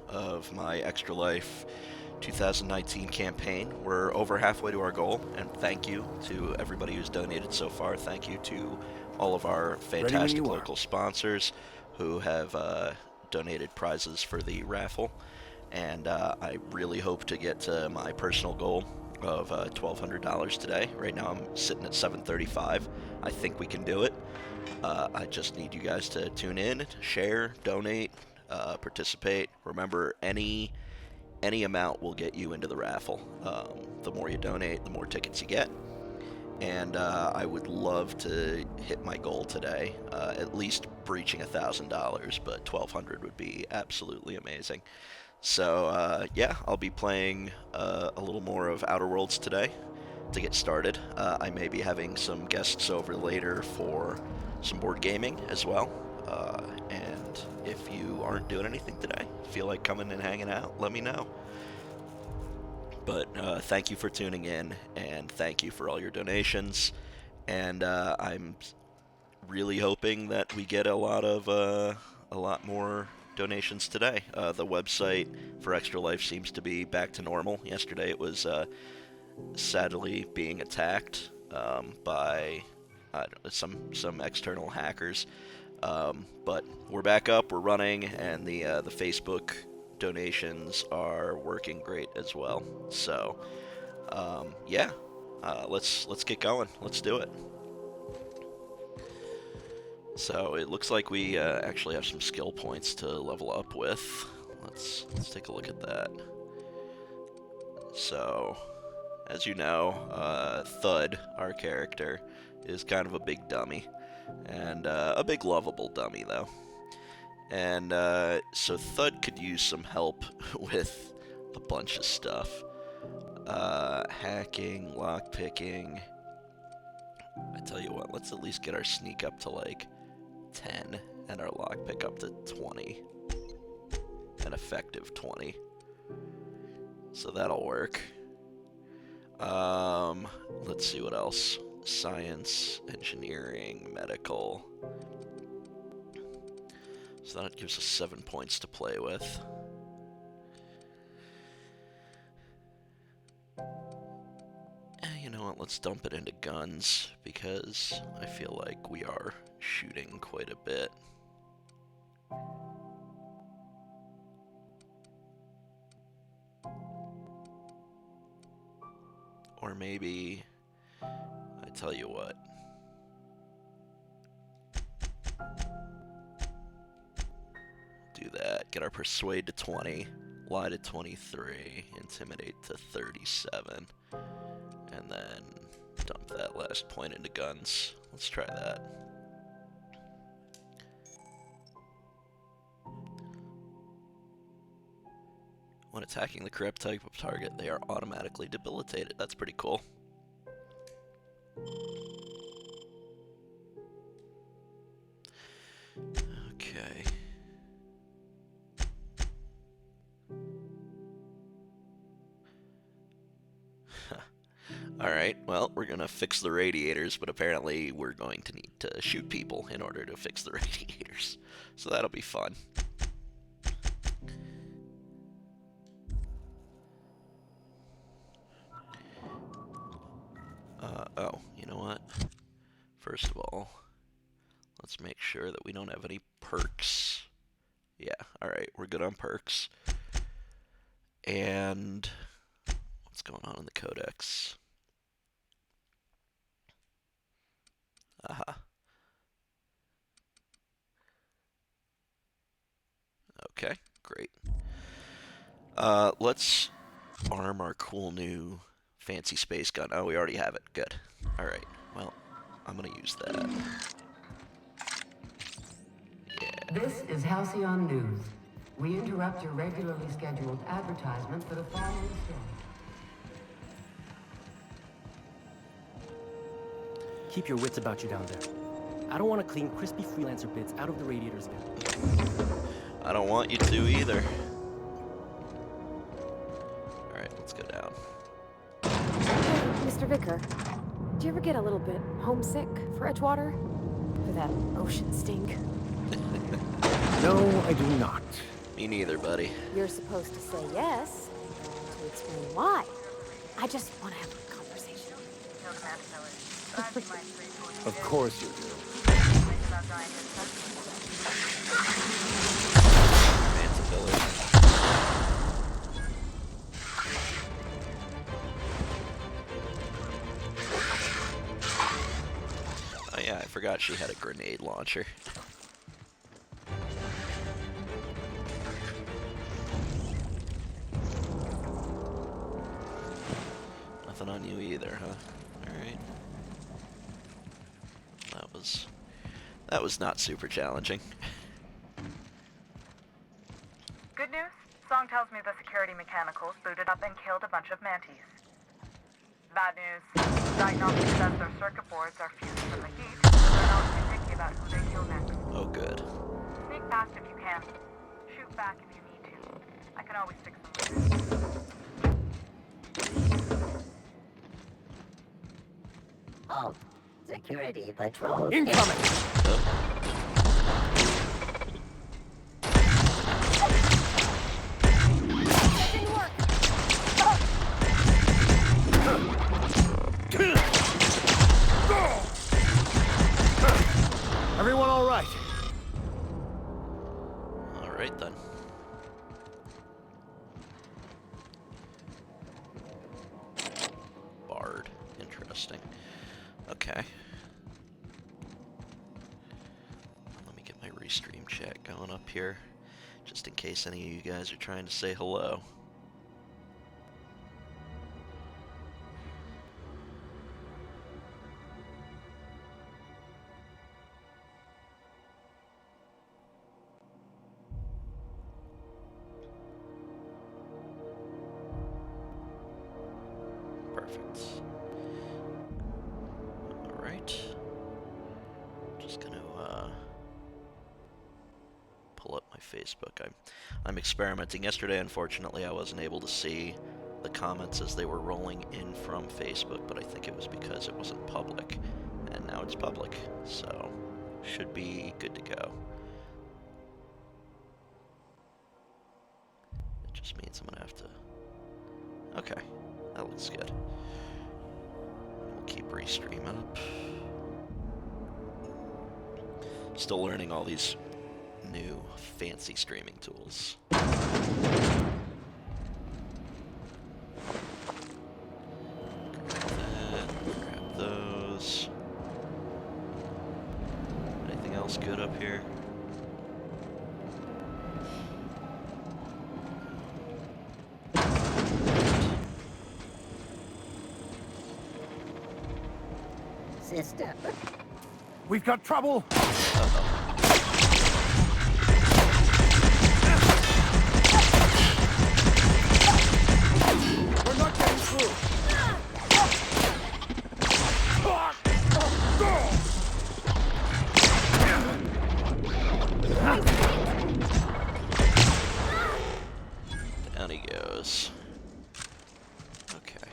of my Extra Life 2019 campaign. We're over halfway to our goal, and thank you to everybody who's donated so far. Thank you to all of our Ready when fantastic you are. local sponsors who have donated prizes for the raffle. And I really hope to get to my personal goal of $1,200 today. Right now I'm sitting at 735. I think we can do it. I just need you guys to tune in, share, donate, participate. Remember, any amount will get you into the raffle. The more you donate, the more tickets you get. And I would love to hit my goal today, at least breaching $1,000, but 1,200 would be absolutely amazing. So yeah, I'll be playing a little more of Outer Worlds today to get started. I may be having some guests over later for some board gaming as well. And if you aren't doing anything today, feel like coming and hanging out, let me know. But thank you for tuning in, and thank you for all your donations. And I'm really hoping that we get a lot more donations today. The website for Extra Life seems to be back to normal. Yesterday it was sadly being attacked by some external hackers. But we're back up, we're running, and the Facebook donations are working great as well. So yeah, let's get going. Let's do it. So it looks like we actually have some skill points to level up with. Let's take a look at that. So, as you know, Thud, our character, is kind of a big dummy, and a big lovable dummy though. And so Thud could use some help with a bunch of stuff. Hacking, lockpicking. I tell you what, let's at least get our sneak up to like 10 and our lockpick up to 20. An effective 20. So that'll work. Let's see what else. Science, engineering, medical. So that gives us 7 points to play with. You know what, let's dump it into guns, because I feel like we are shooting quite a bit. Or maybe, I tell you what. Do that. Get our persuade to 20, lie to 23, intimidate to 37, and then dump that last point into guns. Let's try that. When attacking the correct type of target, they are automatically debilitated. That's pretty cool. Okay. Alright, well, we're gonna fix the radiators, but apparently we're going to need to shoot people in order to fix the radiators. So that'll be fun. Oh, you know what? First of all, let's make sure that we don't have any perks. Yeah, alright, we're good on perks. And what's going on in the codex? Aha. Okay, great. Let's arm our cool new fancy space gun. Oh, we already have it. Good. Alright, well, I'm gonna use that. Yeah. This is Halcyon News. We interrupt your regularly scheduled advertisement for the following story. Keep your wits about you down there. I don't want to clean crispy freelancer bits out of the radiators again. I don't want you to either. Alright, let's go down. Hey, Mr. Vicker, do you ever get a little bit homesick for Edgewater? For that ocean stink? No, I do not. Me neither, buddy. You're supposed to say yes to explain why. I just want to have a conversation. Of course you do. Manta Village. Oh yeah, I forgot she had a grenade launcher. Nothing on you either, huh? Alright. That was not super challenging. Good news? Song tells me the security mechanicals booted up and killed a bunch of mantis. Bad news. Diagnostics says their circuit boards are fused from the heat, so they're not too picky about who they kill next. Oh good. Sneak past if you can. Shoot back if you need to. I can always fix them later. Oh, security patrol. Incoming! Didn't work. Everyone all right? Alright then. Bard. Interesting. Okay. Let me get my restream chat going up here, just in case any of you guys are trying to say hello. Perfect. Alright. Just gonna pull up my Facebook. I'm experimenting. Yesterday, unfortunately, I wasn't able to see the comments as they were rolling in from Facebook, but I think it was because it wasn't public, and now it's public, so should be good to go. It just means I'm gonna have to... Okay, that looks good. We'll keep restream up. Still learning all these new fancy streaming tools. Grab those. Anything else good up here? Sister. We've got trouble. We're not getting through. Down he goes. Okay.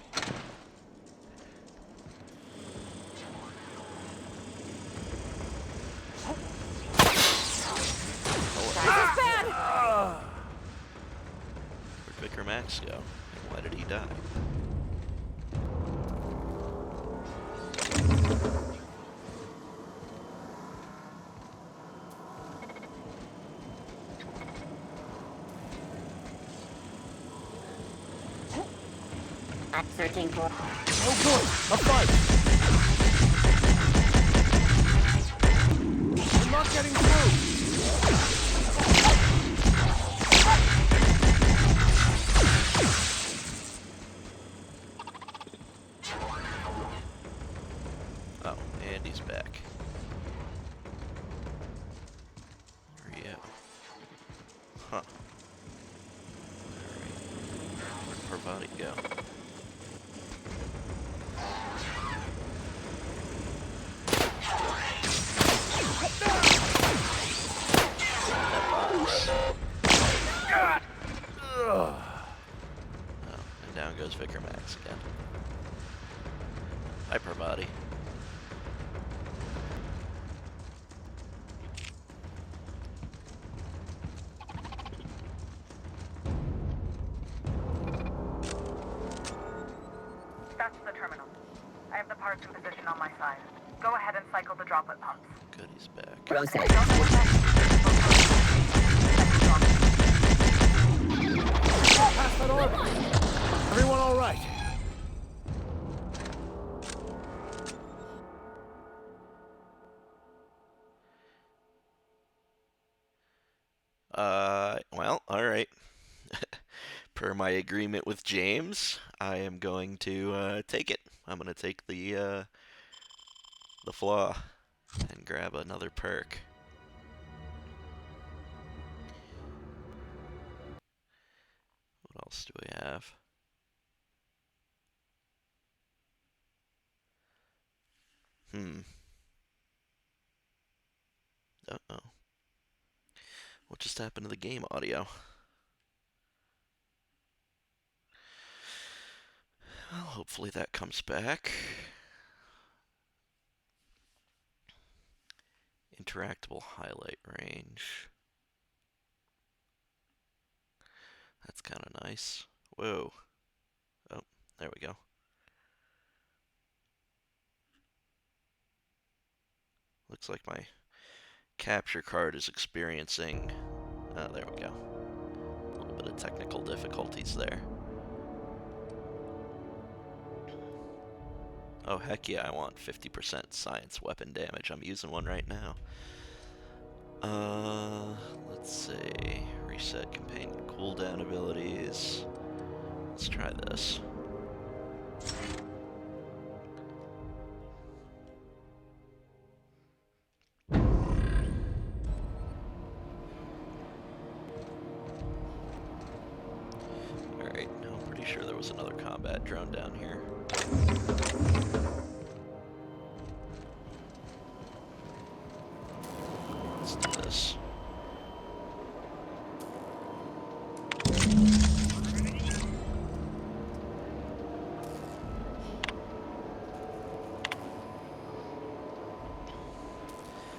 Where'd Vicar Max go? And why did he die? I'm searching for. Oh, good. A fight. We're not getting through. Oh, Andy's back. Where are you? Huh. Alright. Where'd Parvati go? Oh, and down goes Vicar Max again. Hi, Parvati. That's the terminal. I have the parts in position on my side. Go ahead and cycle the droplet pumps. Goodies back. Process. Don't let Pass that orbit. Everyone all right? Well, alright. Per my agreement with James, I am going to, take it. I'm gonna take the flaw and grab another perk. What else do we have? Uh-oh. What just happened to the game audio? Well, hopefully that comes back. Interactable highlight range. That's kind of nice. Whoa. Oh, there we go. Looks like my capture card is experiencing... Oh, there we go. A little bit of technical difficulties there. Oh, heck yeah, I want 50% science weapon damage. I'm using one right now. Let's see. Reset companion cooldown abilities. Let's try this. Alright, now I'm pretty sure there was another combat drone down here. Let's do this.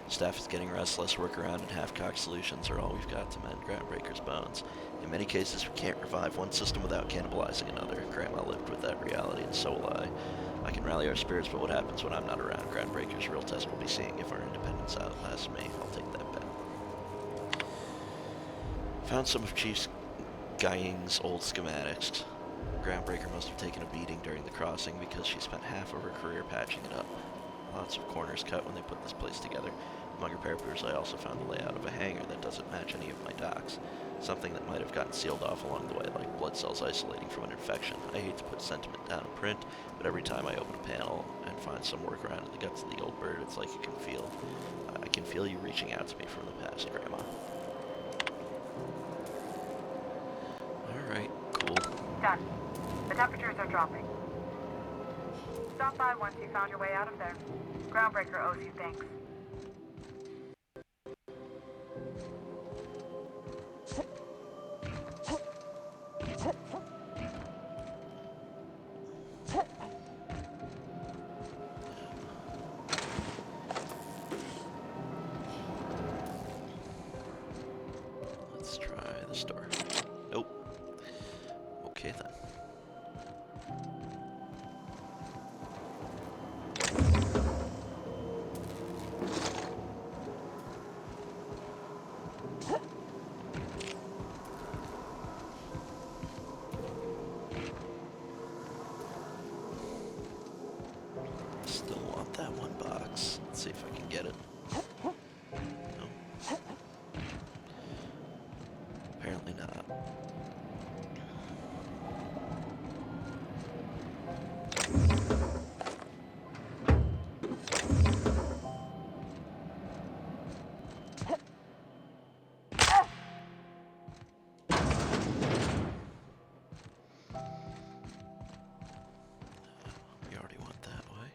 Staff is getting restless. Workaround and half-cocked solutions are all we've got to mend Groundbreaker's bones. In many cases, we can't revive one system without cannibalizing another. Grandma lived with that reality, and so will I. I can rally our spirits, but what happens when I'm not around? Groundbreaker's real test will be seeing if our independence outlasts me. I'll take that bet. Found some of Chief Guying's old schematics. Groundbreaker must have taken a beating during the crossing because she spent half of her career patching it up. Lots of corners cut when they put this place together. Among her papers, I also found the layout of a hangar that doesn't match any of my docks. Something that might have gotten sealed off along the way, like blood cells isolating from an infection. I hate to put sentiment down in print, but every time I open a panel and find some workaround in the guts of the old bird, it's like I can feel you reaching out to me from the past, Grandma. Alright, cool. Done. The temperatures are dropping. Stop by once you found your way out of there. Groundbreaker owes you thanks. Let's try this door. Nope. Okay then. Still want that one box. Let's see if I can get it. No. Apparently not. We already went that way.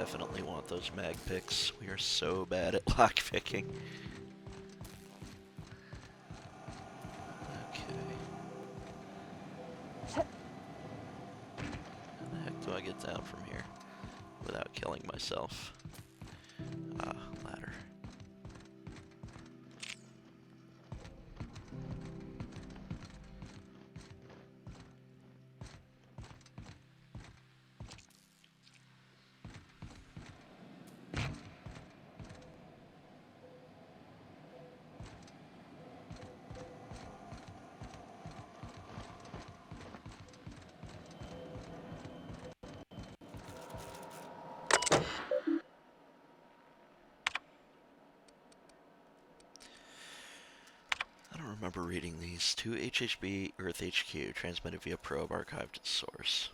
definitely want those mag picks. We are so bad at lock picking. Okay. How the heck do I get down from here without killing myself? Ah, ladder. I don't remember reading these. To HHB Earth HQ, transmitted via probe, archived at source.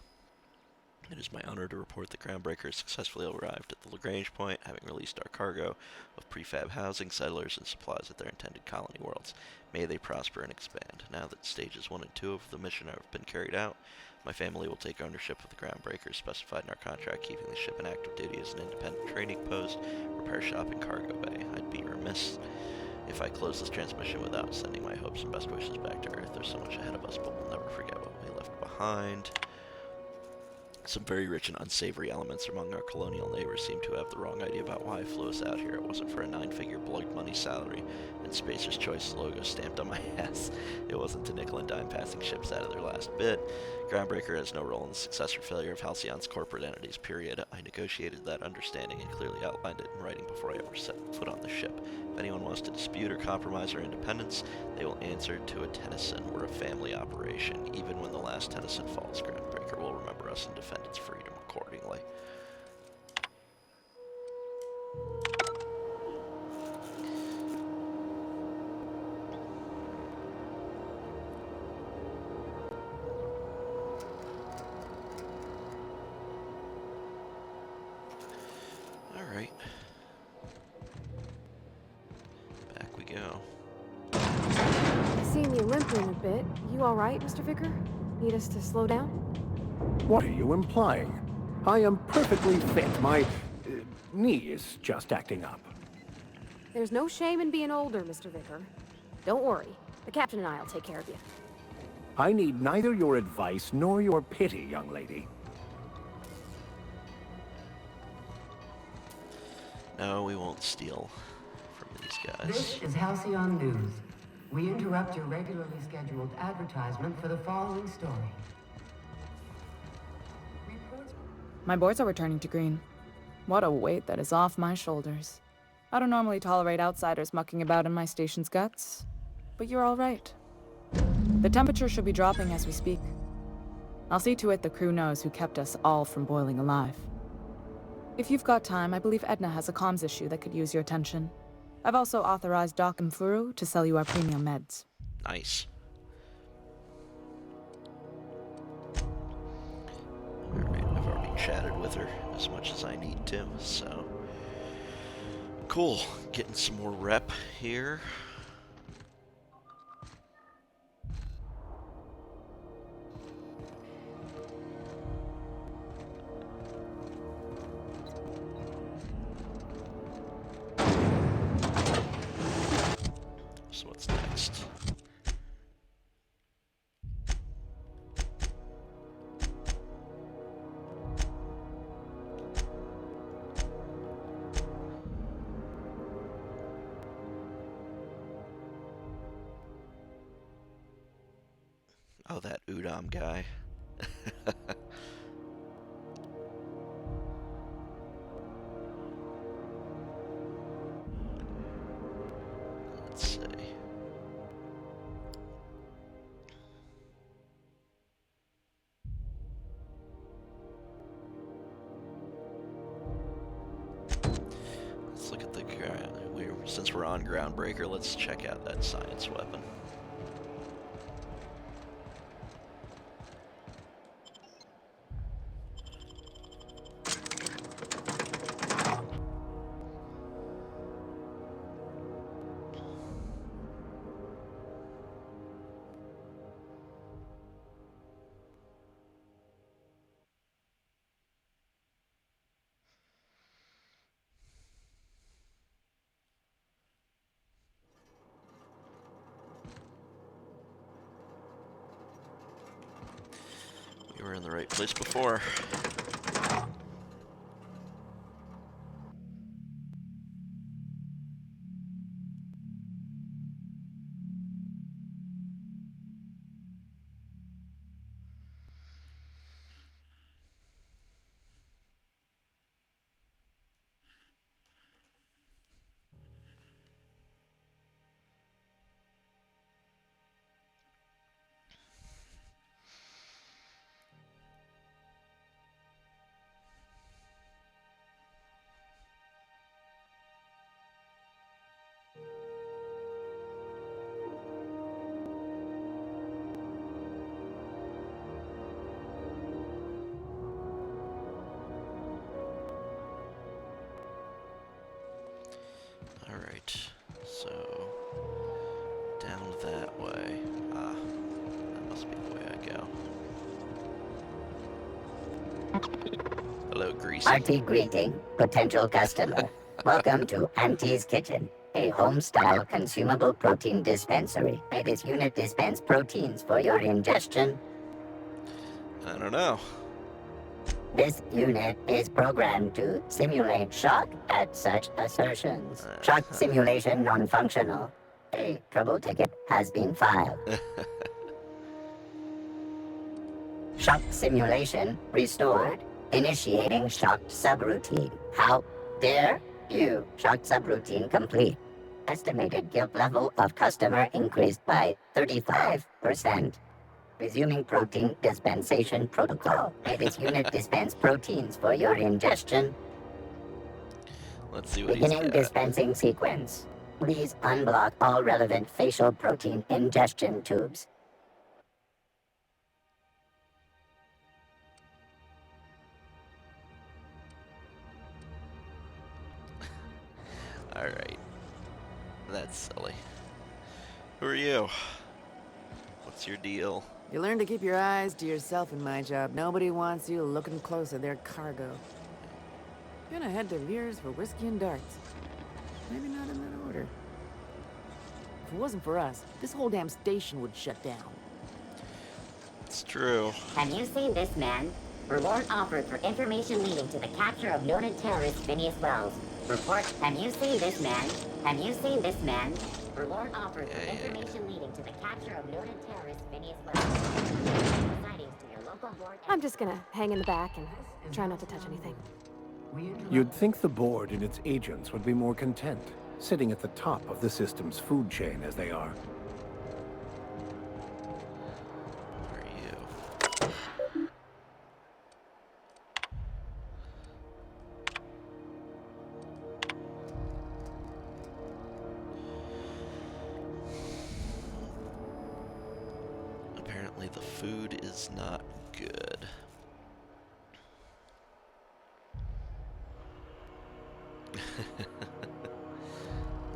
It is my honor to report the Groundbreaker has successfully arrived at the Lagrange point, having released our cargo of prefab housing, settlers, and supplies at their intended colony worlds. May they prosper and expand. Now that stages 1 and 2 of the mission have been carried out, my family will take ownership of the Groundbreaker specified in our contract, keeping the ship in active duty as an independent trading post, repair shop, and cargo bay. I'd be remiss if I close this transmission without sending my hopes and best wishes back to Earth. There's so much ahead of us, but we'll never forget what we left behind. Some very rich and unsavory elements among our colonial neighbors seem to have the wrong idea about why I flew us out here. It wasn't for a 9-figure blood money salary and Spacer's Choice logo stamped on my ass. It wasn't to nickel and dime passing ships out of their last bit. Groundbreaker has no role in the success or failure of Halcyon's corporate entities, period. I negotiated that understanding and clearly outlined it in writing before I ever set foot on the ship. If anyone wants to dispute or compromise our independence, they will answer to a Tennyson. We're a family operation. Even when the last Tennyson falls, Groundbreaker will remember us and defend its freedom accordingly. Alright. Back we go. Seeing you limping a bit. You all right, Mr. Vicker? Need us to slow down? What are you implying? I am perfectly fit. My knee is just acting up. There's no shame in being older, Mr. Vicker. Don't worry. The captain and I'll take care of you. I need neither your advice nor your pity, young lady. No, we won't steal from these guys. This is Halcyon News. We interrupt your regularly scheduled advertisement for the following story. Reports. My boards are returning to green. What a weight that is off my shoulders. I don't normally tolerate outsiders mucking about in my station's guts, but you're all right. The temperature should be dropping as we speak. I'll see to it the crew knows who kept us all from boiling alive. If you've got time, I believe Edna has a comms issue that could use your attention. I've also authorized Doc and Furu to sell you our premium meds. Nice. Alright, I've already chatted with her as much as I need to, so... Cool. Getting some more rep here. So what's next? Oh, that Udom guy. Let's see. Let's look at the since we're on Groundbreaker, let's check out that science weapon. in the right place before. Alright, so down that way. Ah, that must be the way I go. Hello, Greasy. Hearty greeting, potential customer. Welcome to Auntie's Kitchen, a home-style consumable protein dispensary. May this unit dispense proteins for your ingestion. I don't know. This unit is programmed to simulate shock at such assertions. Shock simulation non-functional. A trouble ticket has been filed. Shock simulation restored. Initiating shocked subroutine. How dare you? Shocked subroutine complete. Estimated guilt level of customer increased by 35%. Resuming protein dispensation protocol. May this unit dispense proteins for your ingestion. Let's see what Beginning he's got. dispensing sequence. Please unblock all relevant facial protein ingestion tubes. Alright. That's silly. Who are you? What's your deal? You learn to keep your eyes to yourself in my job. Nobody wants you looking close at their cargo. Gonna head to Veers for whiskey and darts. Maybe not in that order. If it wasn't for us, this whole damn station would shut down. It's true. Have you seen this man? Reward offered for information leading to the capture of noted terrorist Phineas Wells. Report. Have you seen this man? Have you seen this man? Reward offered for information leading to the capture of noted terrorist Phineas Wells. Sightings to your local board. I'm just gonna hang in the back and try not to touch anything. You'd think the board and its agents would be more content, sitting at the top of the system's food chain as they are. Who are you? Apparently the food is not good.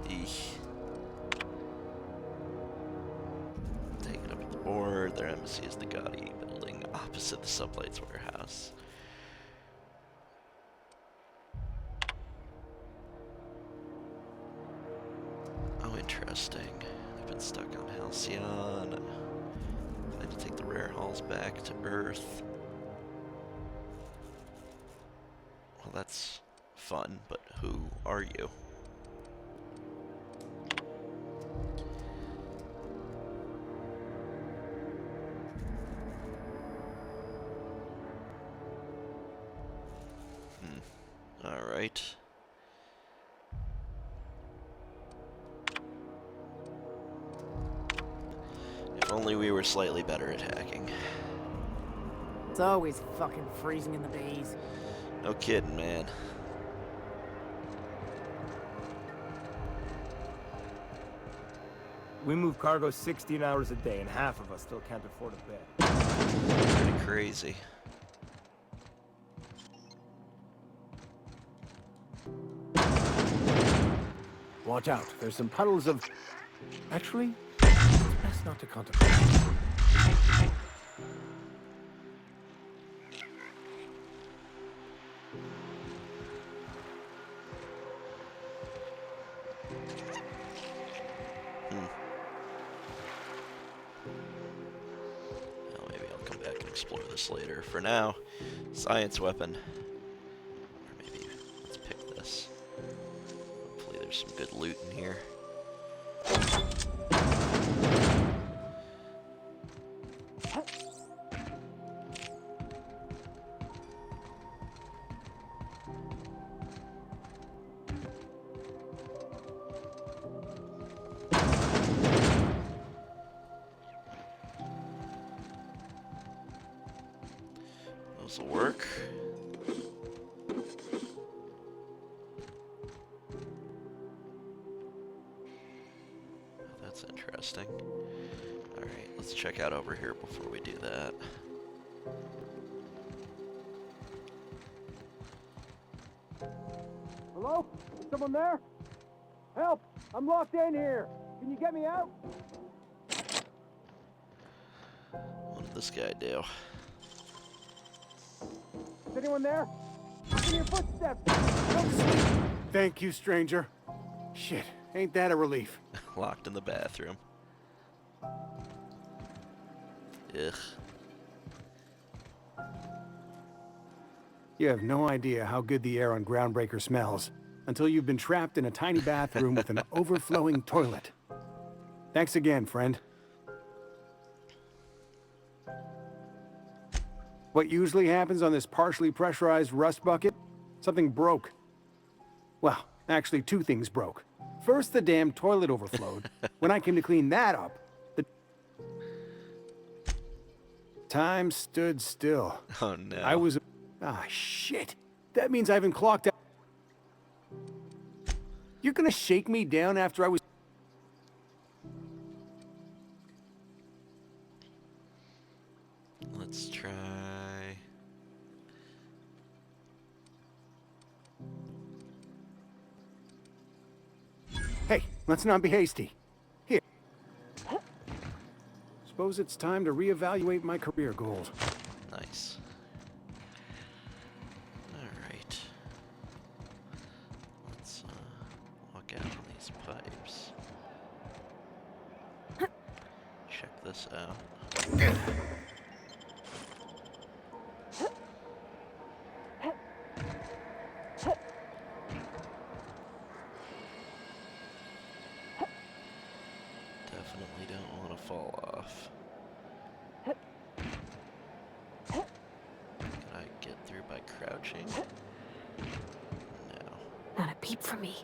Eesh. Taken up at the board. Their embassy is the Gotti building opposite the Sublights warehouse. Oh, interesting. I've been stuck on Halcyon. I had to take the rare halls back to Earth. Well, that's fun, but who are you? Alright. If only we were slightly better at hacking. It's always fucking freezing in the bays. No kidding, man. We move cargo 16 hours a day, and half of us still can't afford a bed. Pretty crazy. Watch out, there's some puddles of... Actually, it's best not to contemplate. Well, maybe I'll come back and explore this later. For now, science weapon. Or maybe let's pick this. Hopefully there's some good loot in here. Those will work. Oh, that's interesting. Alright, let's check out over here before we do that. Hello? Is someone there? Help! I'm locked in here! Can you get me out? What did this guy do? Is anyone there? I can hear footsteps! Don't sleep! Thank you, stranger. Shit, ain't that a relief? Locked in the bathroom. Ugh. You have no idea how good the air on Groundbreaker smells until you've been trapped in a tiny bathroom with an overflowing toilet. Thanks again, friend. What usually happens on this partially pressurized rust bucket? Something broke. Well, actually 2 things broke. First, the damn toilet overflowed. When I came to clean that up, the time stood still. Oh no. I was... Ah, shit. That means I haven't clocked out. You're gonna shake me down after I was... Let's try... Hey, let's not be hasty. Here. Suppose it's time to reevaluate my career goals. Nice. Alright. Let's walk out on these pipes. Check this out. Definitely don't want to fall off. Can I get through by crouching? No. Not a peep from me.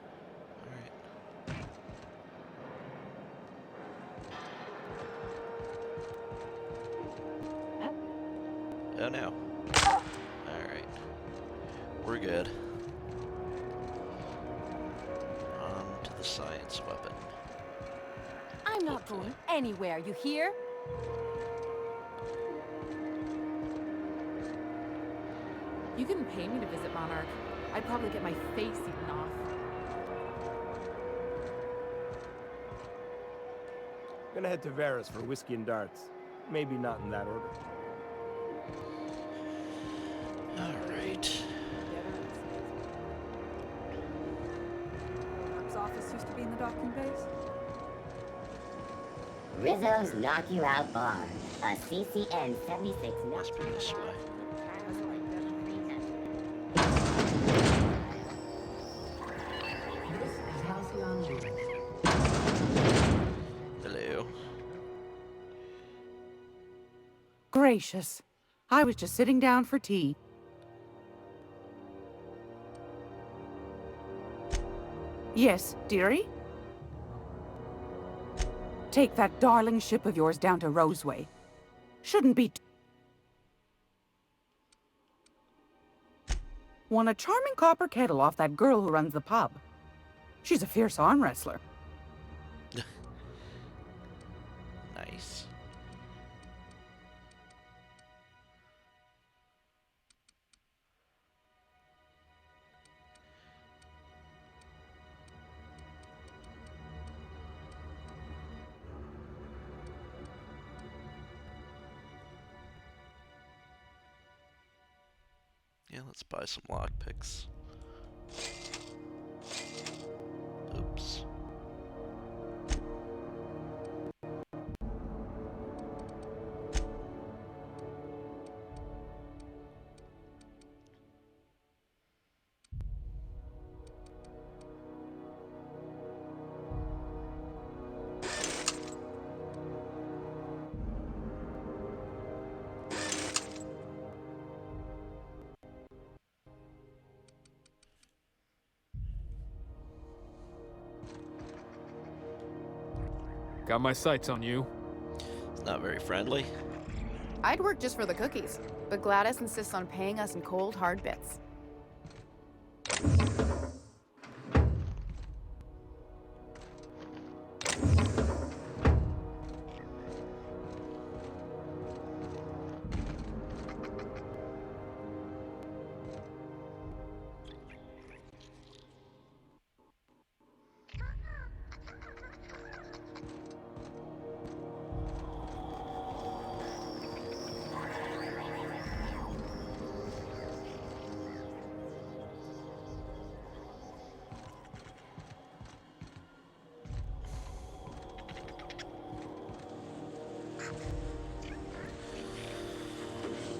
Alright. Oh no. Alright. We're good. On to the science weapon. I'm not going anywhere, you hear? You couldn't pay me to visit Monarch. I'd probably get my face eaten off. Gonna head to Varus for whiskey and darts. Maybe not in that order. Alright. Monarch's office used to be in the docking bays. Rizzo's Knock You Out Bar, a CCN 76 Must be this way. This is Halcyon Loop. Hello. Gracious. I was just sitting down for tea. Yes, dearie? Take that darling ship of yours down to Roseway. Shouldn't be... Won a charming copper kettle off that girl who runs the pub. She's a fierce arm wrestler. Nice. Yeah, let's buy some lockpicks. Oops. Got my sights on you. It's not very friendly. I'd work just for the cookies, but Gladys insists on paying us in cold, hard bits.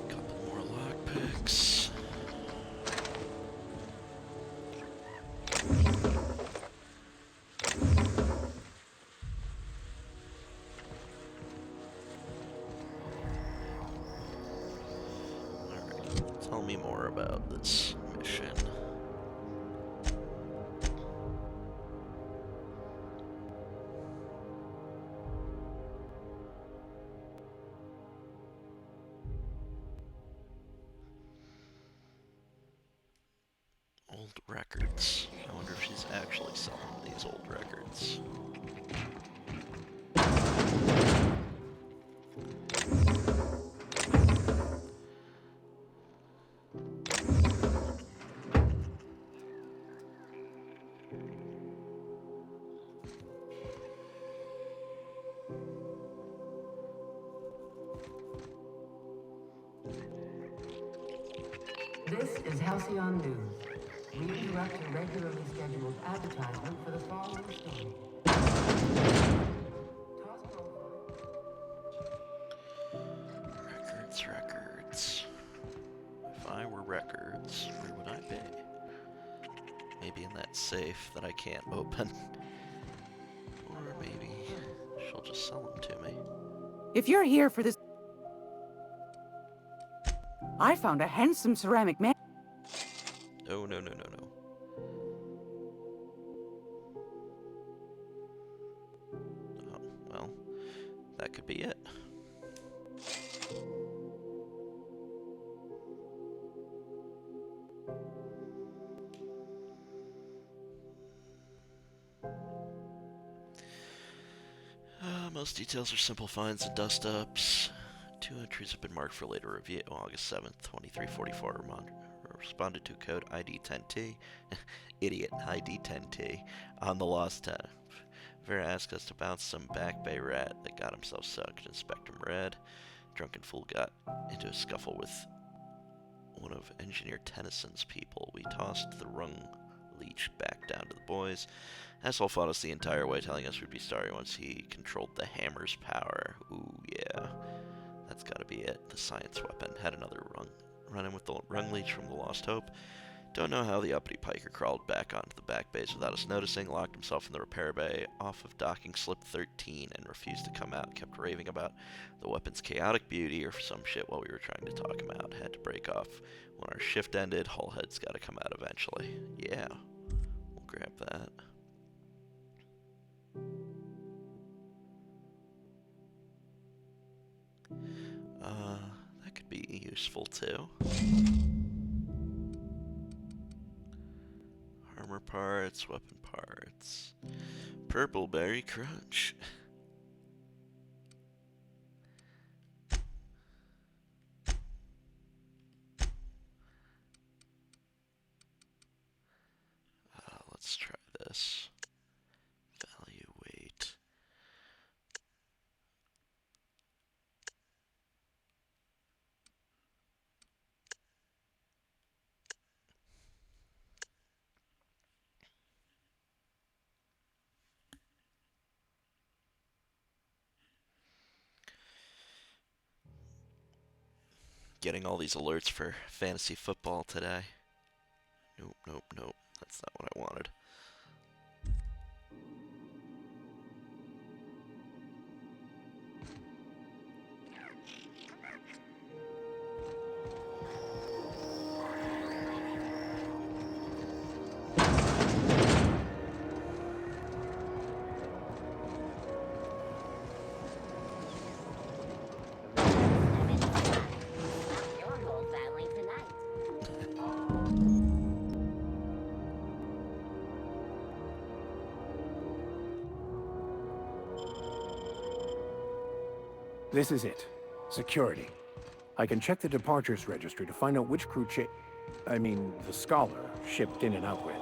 Couple more lockpicks. Alright, tell me more about this mission. Old records. I wonder if she's actually selling these old records. This is Halcyon News. We interrupt your regularly scheduled advertisement for the following story. Records. If I were records, where would I be? Maybe in that safe that I can't open. Or maybe she'll just sell them to me. If you're here for this... I found a handsome ceramic man. Oh, no, no, no, no. Oh, well, that could be it. Most details are simple finds and dust-ups. 2 entries have been marked for later review. August 7th, 2344. Responded to code ID10T. Idiot, ID10T. On the lost tab. Vera asked us to bounce some Back Bay rat that got himself sucked in Spectrum Red. Drunken fool got into a scuffle with one of Engineer Tennyson's people. We tossed the rung leech back down to the boys. Asshole fought us the entire way, telling us we'd be sorry once he controlled the hammer's power. Ooh, yeah. That's gotta be it. The science weapon had another run-in with the rung leech from the Lost Hope. Don't know how the uppity piker crawled back onto the back base without us noticing, locked himself in the repair bay off of docking slip 13 and refused to come out. Kept raving about the weapon's chaotic beauty or some shit while we were trying to talk him out. Had to break off when our shift ended. Hullhead's gotta come out eventually. Yeah, we'll grab that. That could be useful too. Armor parts, weapon parts. Purple berry crunch. Let's try this. Value weight. Getting all these alerts for fantasy football today. Nope, nope, nope. That's not what I wanted. This is it. Security. I can check the departures registry to find out which crew the Scholar shipped in and out with.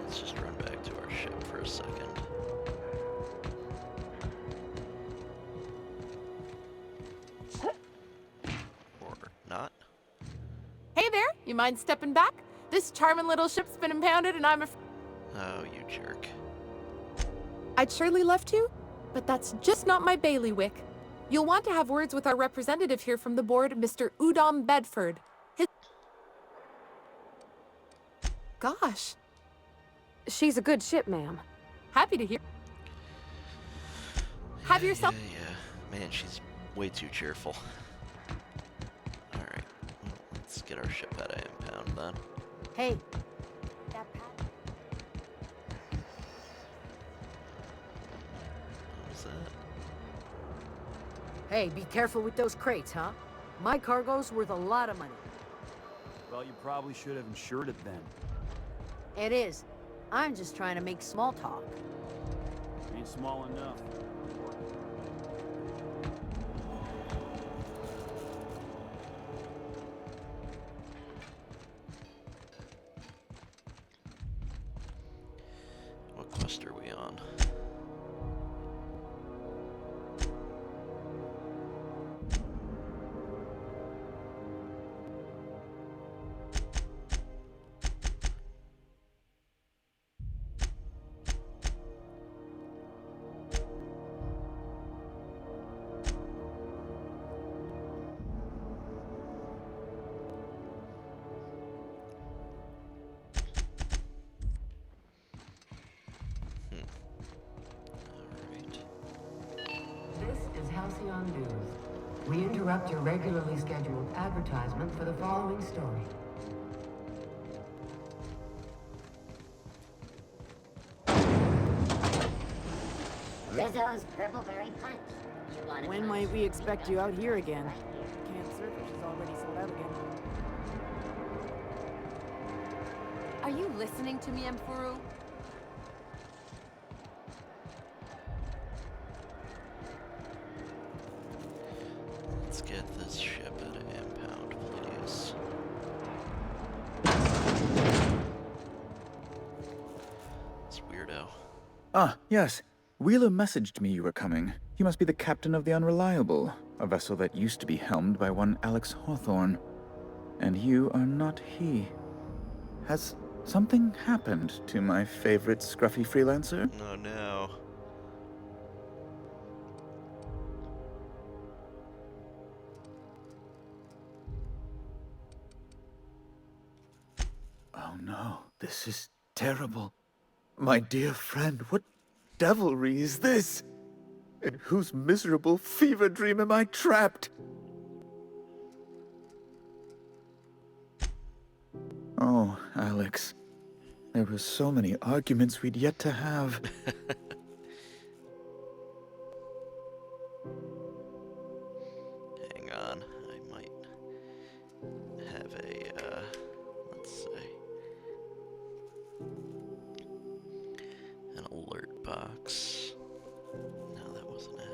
Let's just run back to our ship for a second. Or not. Hey there, you mind stepping back? This charming little ship's been impounded and I'm Oh, you jerk. I'd surely love to, but that's just not my bailiwick. You'll want to have words with our representative here from the board, Mr. Udom Bedford. Gosh. She's a good ship, ma'am. Happy to hear. Have yourself. Yeah. Man, she's way too cheerful. Alright. Well, let's get our ship out of impound then. Hey. What was that? Hey, be careful with those crates, huh? My cargo's worth a lot of money. Well, you probably should have insured it then. It is. I'm just trying to make small talk. Ain't small enough. What quest are we on? This is Halcyon News. We interrupt your regularly scheduled advertisement for the following story. Rizzo's Purpleberry Punch. You want When might we expect you out here again? Can't Surfish is already sold out again. Are you listening to me, Emfuru? Let's get this ship out of impound, please. This weirdo. Ah, yes. Wheeler messaged me you were coming. He must be the captain of the Unreliable, a vessel that used to be helmed by one Alex Hawthorne. And you are not he. Has something happened to my favorite scruffy freelancer? Oh no. Oh no, this is terrible. My dear friend, what devilry is this? In whose miserable fever dream am I trapped? Oh, Alex. There were so many arguments we'd yet to have. Hang on, I might have a, let's see, an alert box. No, that wasn't it.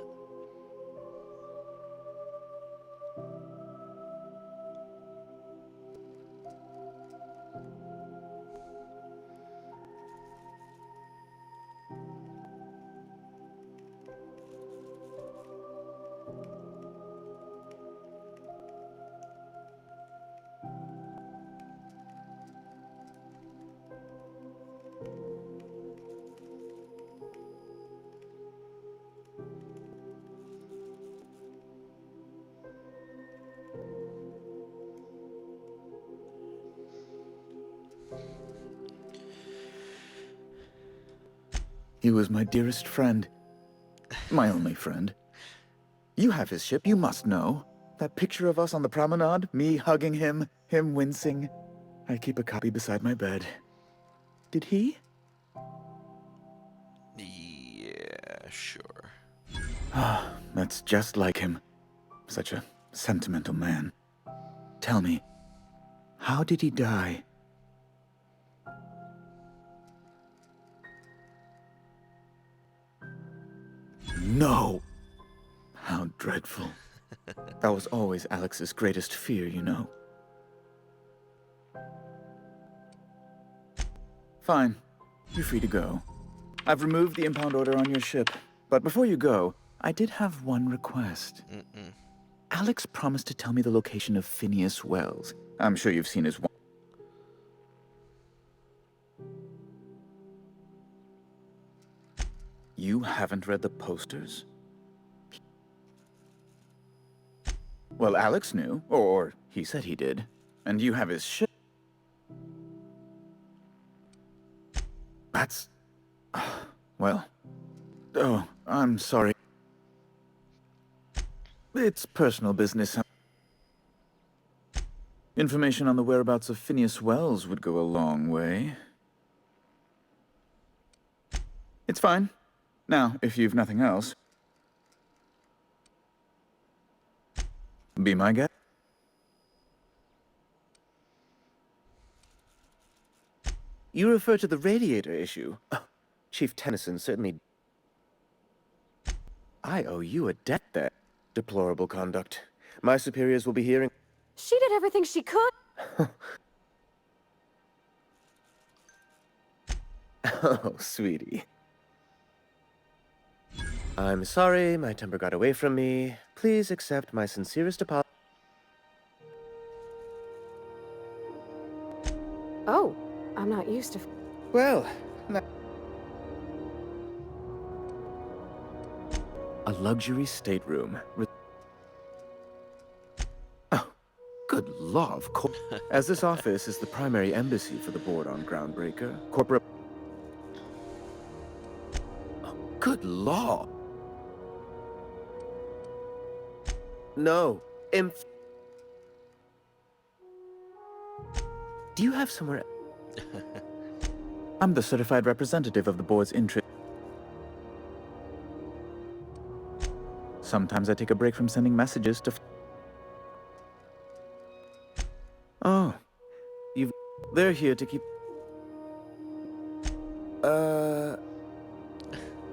He was my dearest friend. My only friend. You have his ship, you must know. That picture of us on the promenade, me hugging him, him wincing. I keep a copy beside my bed. Did he? Yeah, sure. Ah, that's just like him. Such a sentimental man. Tell me, how did he die? No! How dreadful. That was always Alex's greatest fear, you know. Fine. You're free to go. I've removed the impound order on your ship. But before you go, I did have one request. Alex promised to tell me the location of Phineas Wells. I'm sure you've seen his... You haven't read the posters? Well, Alex knew, or he said he did. And you have his ship. That's... well... Oh, I'm sorry. It's personal business. Information on the whereabouts of Phineas Wells would go a long way. It's fine. Now, if you've nothing else... be my guest. You refer to the radiator issue? Oh, Chief Tennyson certainly... I owe you a debt there. Deplorable conduct. My superiors will be hearing... She did everything she could. Oh, sweetie. I'm sorry, my temper got away from me. Please accept my sincerest apology. Oh, I'm not used to... Well, A luxury stateroom. Oh, good law, of course. As this office is the primary embassy for the board on Groundbreaker, corporate... Oh, good law. No. Do you have somewhere... I'm the certified representative of the board's interest. Sometimes I take a break from sending messages to... Oh. They're here to keep...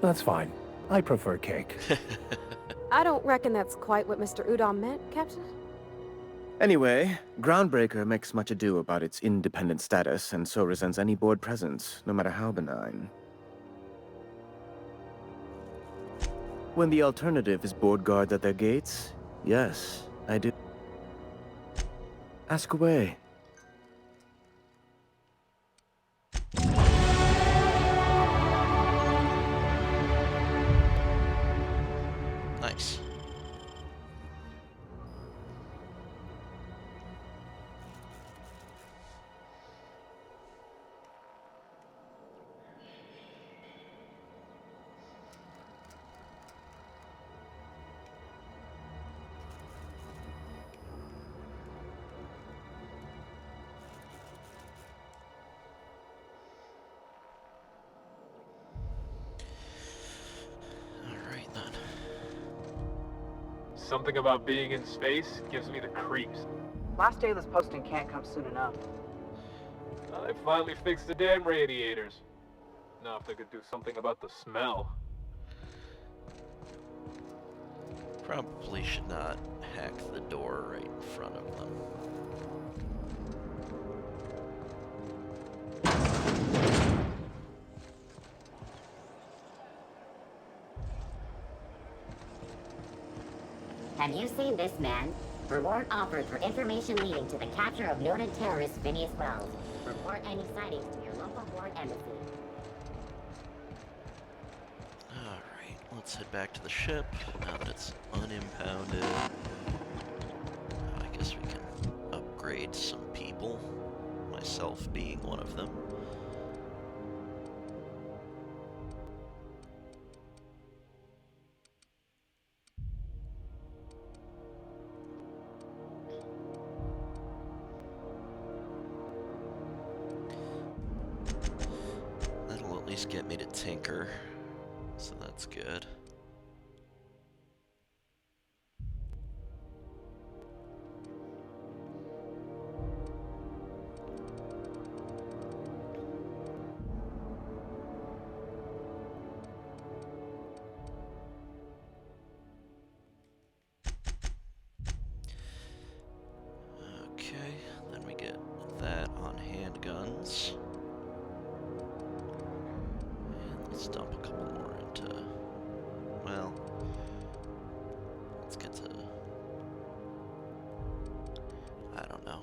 That's fine. I prefer cake. I don't reckon that's quite what Mr. Udom meant, Captain. Anyway, Groundbreaker makes much ado about its independent status, and so resents any board presence, no matter how benign. When the alternative is board guards at their gates, yes, I do. Ask away. Nice. Something about being in space gives me the creeps. Last day of this posting can't come soon enough. I finally fixed the damn radiators. Now if they could do something about the smell. Probably should not hack the door right in front of them. Have you seen this man? Reward offered for information leading to the capture of noted terrorist Phineas Wells. Report any sightings to your local board embassy. Alright, let's head back to the ship now that it's unimpounded. I guess we can upgrade some people, myself being one of them. Get me to tinker, so that's good. pounds. And let's dump a couple more into, well, let's get to, I don't know.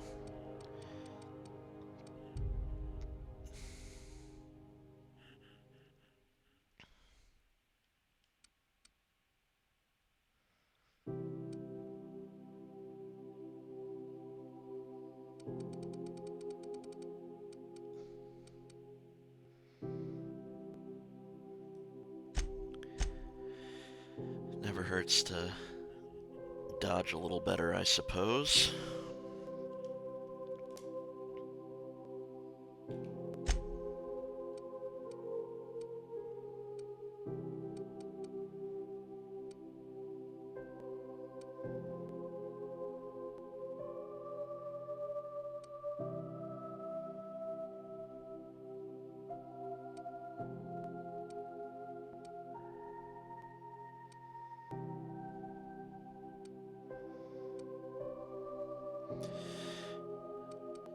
Never hurts to dodge a little better, I suppose.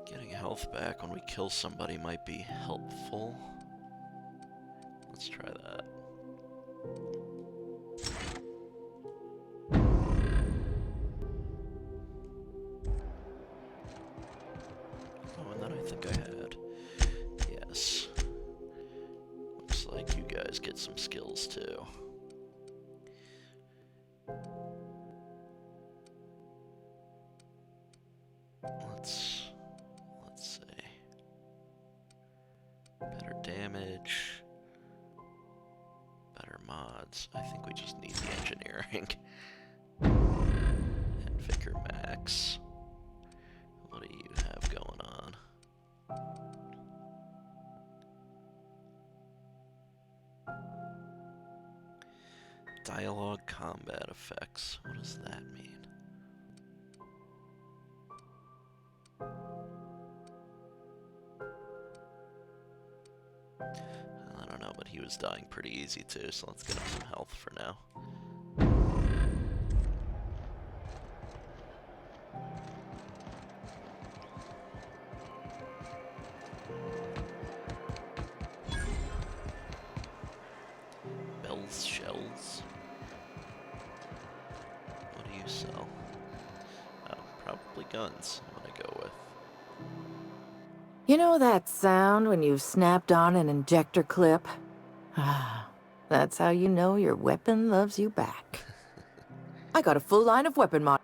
Getting health back when we kill somebody might be helpful. Let's try that. Oh, and then I think I had. Yes. Looks like you guys get some skills too. Let's see. Better damage. Better mods. I think we just need the engineering. And Vicar Max. What do you have going on? Dialogue combat effects. What does that mean? I don't know, but he was dying pretty easy too, so let's get him some health for now. Bells, shells. What do you sell? Oh, probably guns, I'm gonna go with. You know that sound when you've snapped on an injector clip? Ah, that's how you know your weapon loves you back. I got a full line of weapon mod.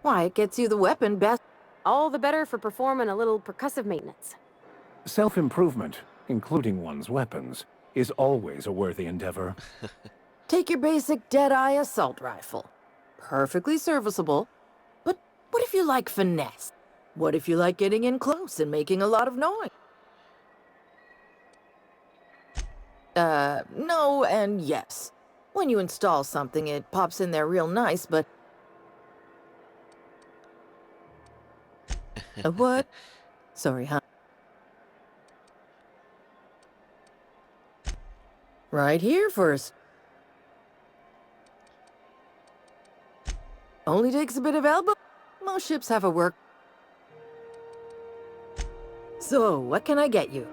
Why, it gets you the weapon best. All the better for performing a little percussive maintenance. Self-improvement, including one's weapons, is always a worthy endeavor. Take your basic Deadeye assault rifle. Perfectly serviceable. But what if you like finesse? What if you like getting in close and making a lot of noise? No and yes. When you install something, it pops in there real nice, but... A what? Sorry, huh? Right here first. Only takes a bit of elbow. Most ships have a work. So, what can I get you?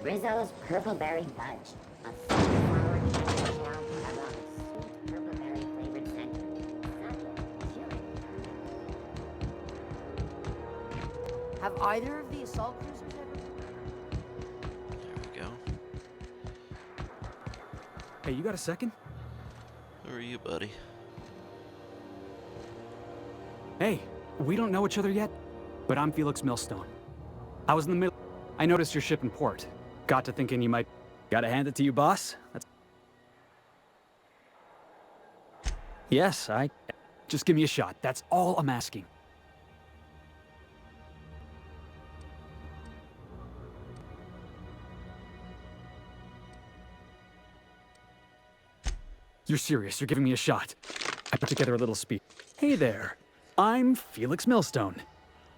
Rizzo's Purpleberry Fudge. A sunflower caramel caramel sweet purpleberry flavored scent. Have either of the assault cruisers ever... There we go. Hey, you got a second? Who are you, buddy? Hey, we don't know each other yet, but I'm Felix Millstone. I was in the middle. I noticed your ship in port. got to thinking you might... Gotta hand it to you, boss. Yes, Just give me a shot. That's all I'm asking. You're serious. You're giving me a shot. I put together a little speech. Hey there. I'm Felix Millstone.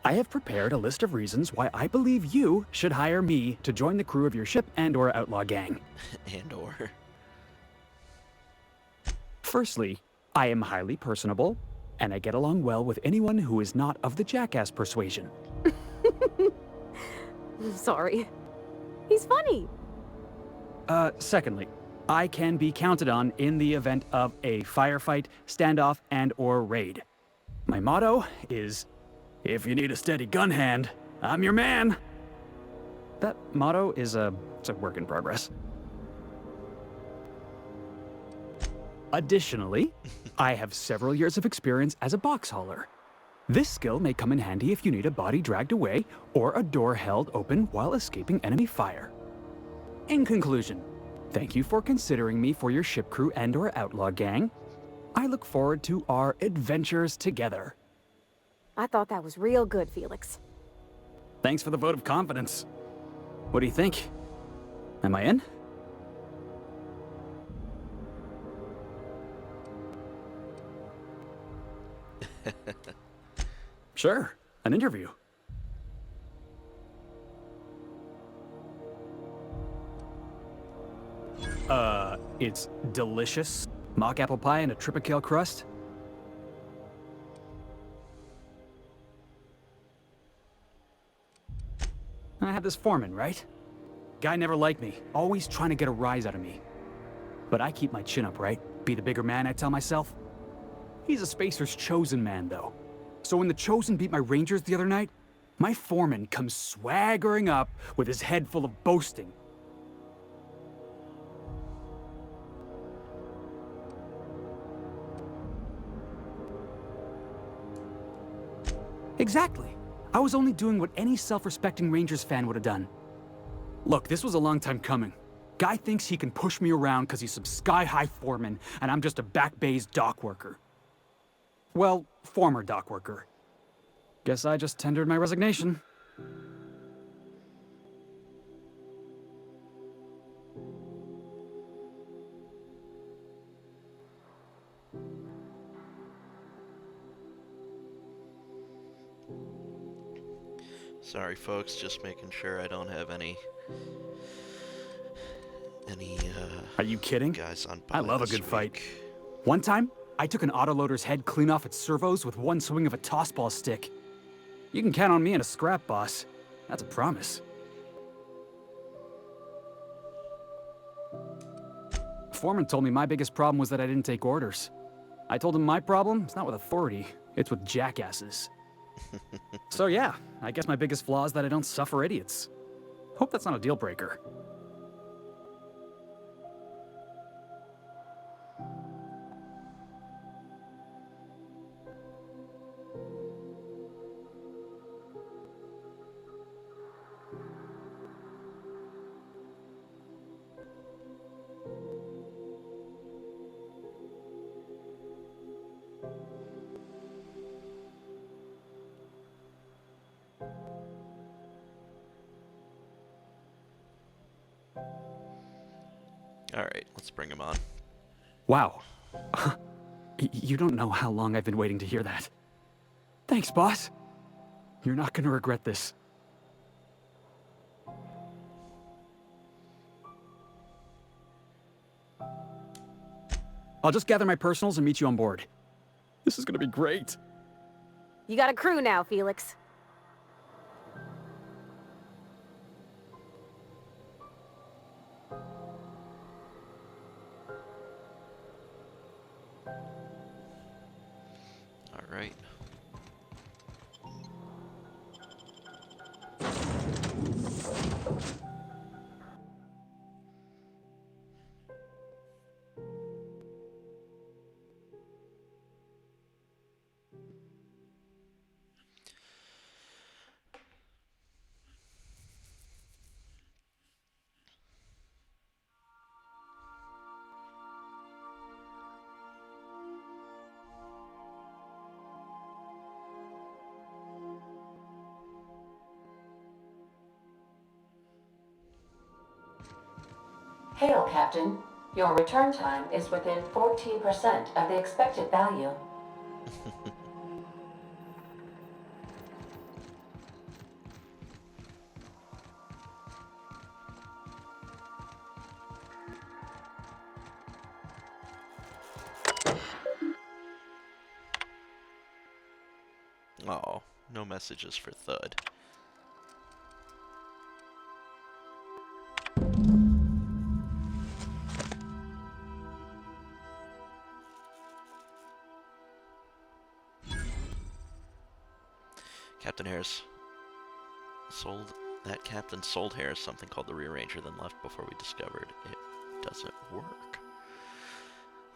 I have prepared a list of reasons why I believe you should hire me to join the crew of your ship and/or outlaw gang. And/or. Firstly, I am highly personable, and I get along well with anyone who is not of the jackass persuasion. Sorry. He's funny. Secondly, I can be counted on in the event of a firefight, standoff, and/or raid. My motto is, if you need a steady gun hand, I'm your man. That motto is it's a work in progress. Additionally, I have several years of experience as a box hauler. This skill may come in handy if you need a body dragged away or a door held open while escaping enemy fire. In conclusion, thank you for considering me for your ship crew and/or outlaw gang. I look forward to our adventures together. I thought that was real good, Felix. Thanks for the vote of confidence. What do you think? Am I in? Sure, an interview. It's delicious. Mock apple pie and a tripicale crust. I had this foreman, right? Guy never liked me, always trying to get a rise out of me. But I keep my chin up, right? Be the bigger man, I tell myself. He's a Spacer's chosen man, though. So when the Chosen beat my Rangers the other night, my foreman comes swaggering up with his head full of boasting. Exactly. I was only doing what any self-respecting Rangers fan would have done. Look, this was a long time coming. Guy thinks he can push me around because he's some sky-high foreman, and I'm just a back bay's dock worker. Well, former dock worker. Guess I just tendered my resignation. Sorry, folks, just making sure I don't have any Are you kidding? Guys on I love a good fight. One time, I took an autoloader's head clean off its servos with one swing of a tossball stick. You can count on me in a scrap, boss. That's a promise. Foreman told me my biggest problem was that I didn't take orders. I told him my problem is not with authority, it's with jackasses. So yeah, I guess my biggest flaw is that I don't suffer idiots. Hope that's not a deal breaker. Alright, let's bring him on. Wow. You don't know how long I've been waiting to hear that. Thanks, boss. You're not gonna regret this. I'll just gather my personals and meet you on board. This is gonna be great. You got a crew now, Felix. Alright. Hail, Captain. Your return time is within 14% of the expected value. Oh, no messages for Thud. Captain Harris sold... That captain sold Harris something called the Rearranger, then left before we discovered it doesn't work.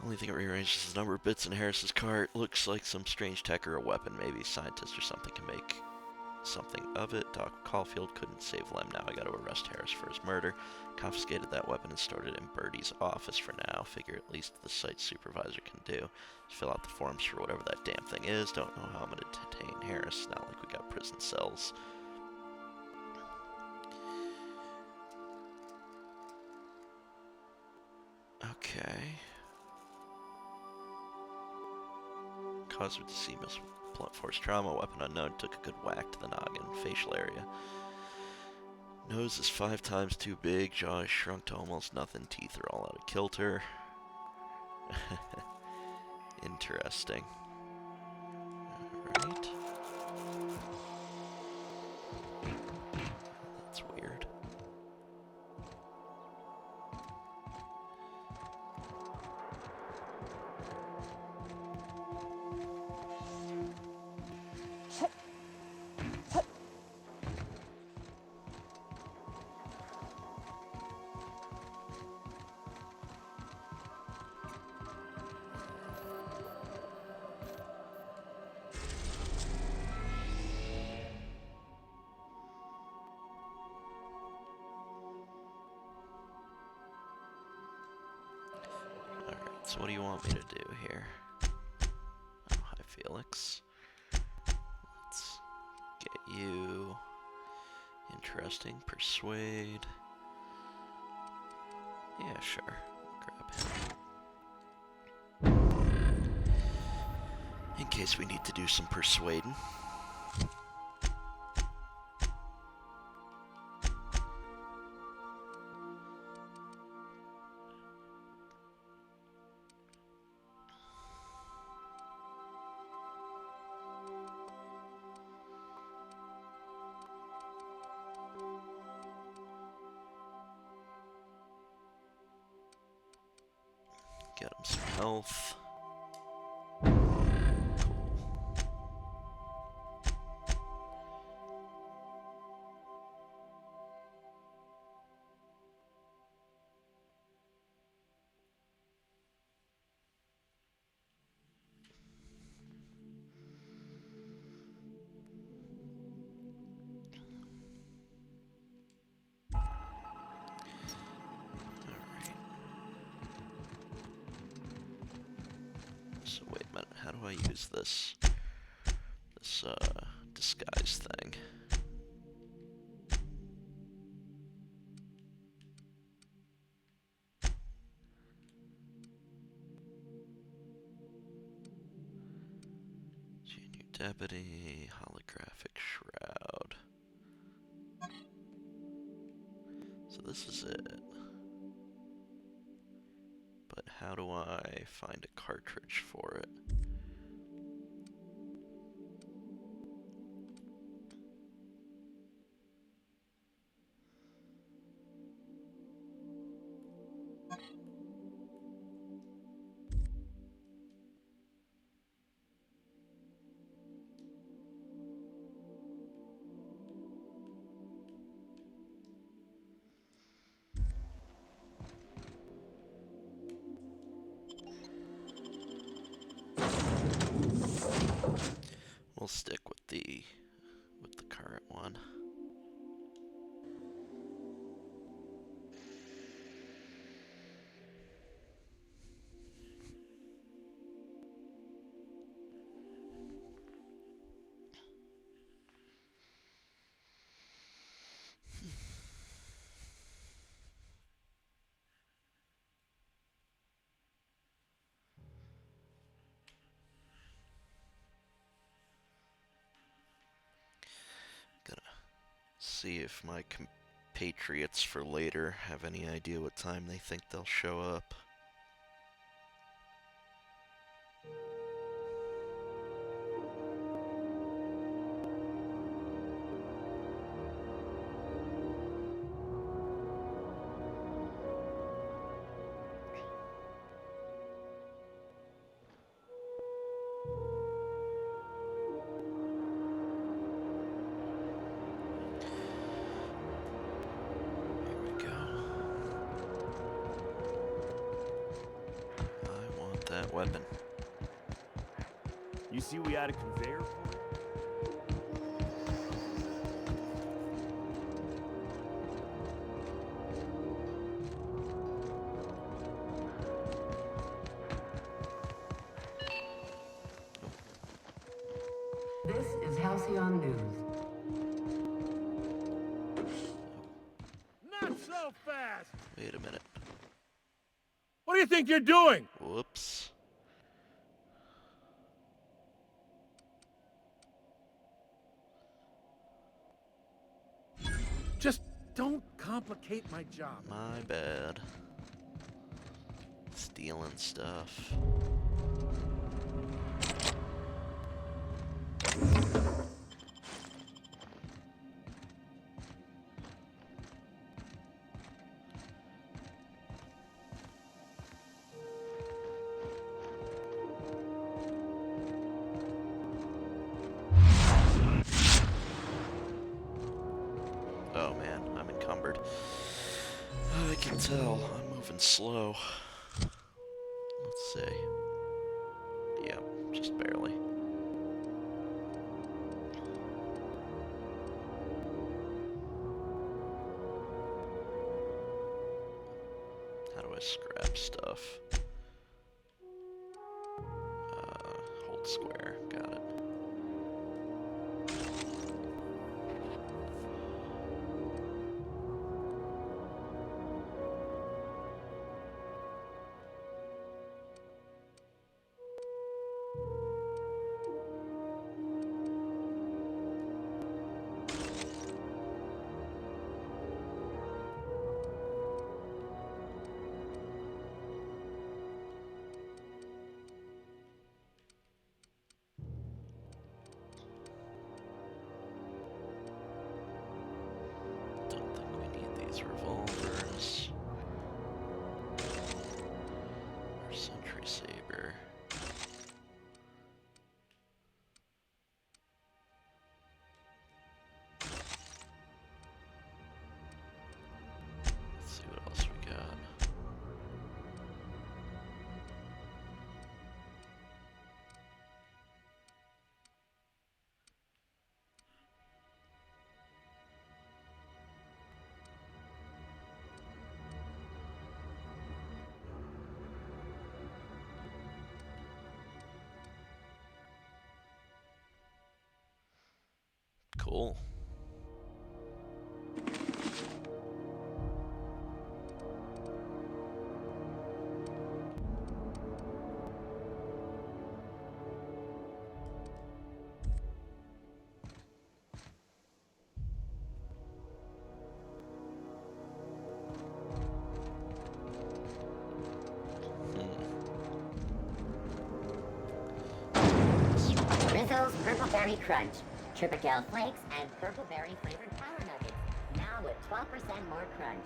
Only thing it rearranges is the number of bits in Harris's cart. Looks like some strange tech or a weapon. Maybe a scientist or something can make something of it. Doc Caulfield couldn't save Lem. Now I gotta arrest Harris for his murder. Confiscated that weapon and stored it in Birdie's office for now. Figure at least the site supervisor can do. Just fill out the forms for whatever that damn thing is. Don't know how I'm gonna detain Harris. Not like we got prison cells. Okay. Cause of disease, blunt force trauma, weapon unknown, took a good whack to the noggin, facial area. Nose is 5 times too big, jaw is shrunk to almost nothing, teeth are all out of kilter. Interesting. Alright. That's weird. So what do you want me to do here? Oh, hi Felix. Let's get you interesting. Persuade. Yeah, sure. Grab him. In case we need to do some persuading. Get him some health. So wait a minute, how do I use this disguise thing? Junior Deputy, holographic shroud. So this is it. But how do I find a cartridge for it? see if my compatriots for later have any idea what time they think they'll show up. That weapon. You see we added conveyor point? This is Halcyon News. Not so fast! Wait a minute. What do you think you're doing? Whoops. Just don't complicate my job. My bad. Stealing stuff. Oh man, I'm encumbered. I can tell I'm moving slow. Let's see. Yep, just barely. How do I scrap stuff? Hold square, got it. Revolvers. Or Sentry Saber. Let's see what else we got. Cool. Rizzo's Purple Berry Crunch, Tripical Flakes, and Purple Berry flavored Power Nuggets. Now with 12% more crunch.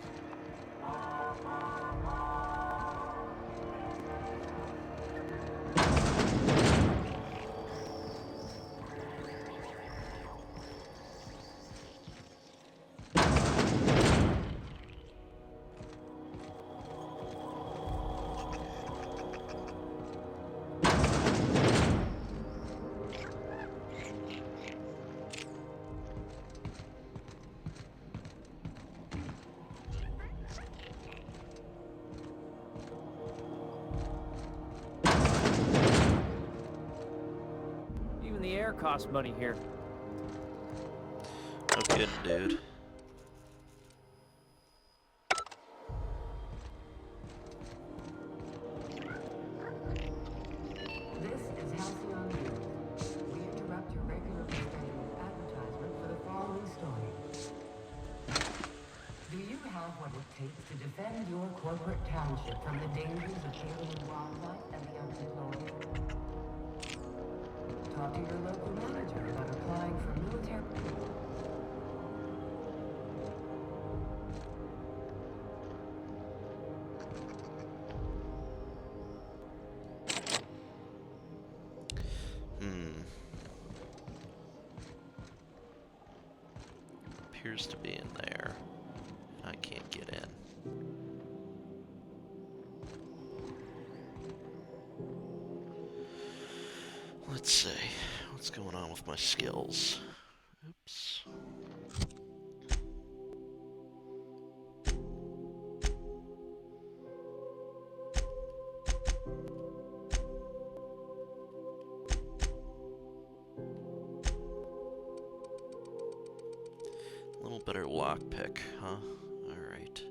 Even the air costs money here. No kidding, dude. This is Halcyon News. We interrupt your regularly scheduled advertisement for the following story. have what it takes to defend your corporate township from the dangers of alien wildlife and the unknown. Talk to your local manager about applying for military... Appears to be in there. I can't get in. Let's see. What's going on with my skills? Oops. A little better lockpick, huh? Alright.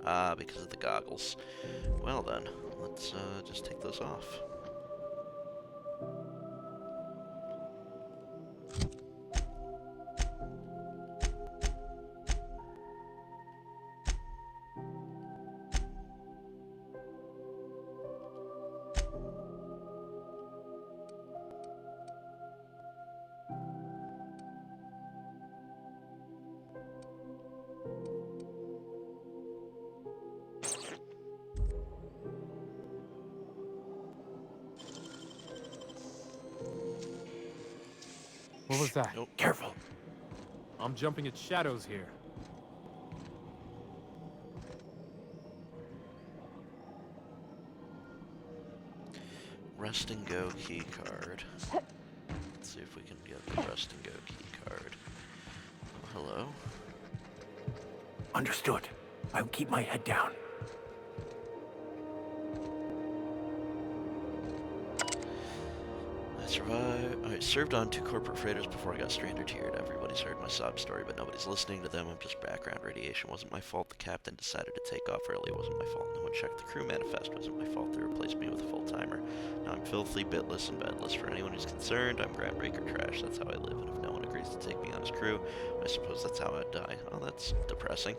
Ah, because of the goggles. Well then, let's just take those off. What was that? Nope. Careful. I'm jumping at shadows here. Rest and go key card. Let's see if we can get the rest and go key card. Oh, hello. Understood. I'll keep my head down. I served on 2 corporate freighters before I got stranded here. Everybody's heard my sob story, but nobody's listening to them. I'm just background. Radiation wasn't my fault. The captain decided to take off early. It wasn't my fault. No one checked the crew manifest. Wasn't my fault. They replaced me with a full-timer. Now I'm filthy, bitless, and bedless. For anyone who's concerned, I'm groundbreaker trash. That's how I live, and if no one agrees to take me on his crew, I suppose that's how I'd die. Oh, that's depressing.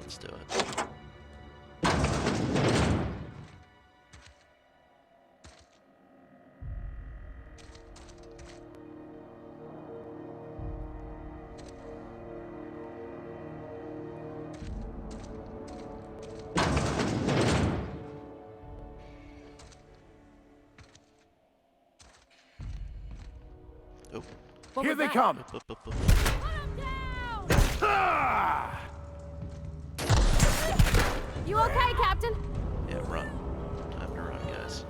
Let's do it. Oh. Here they come! You okay, Captain? Yeah, run. Time to run, guys.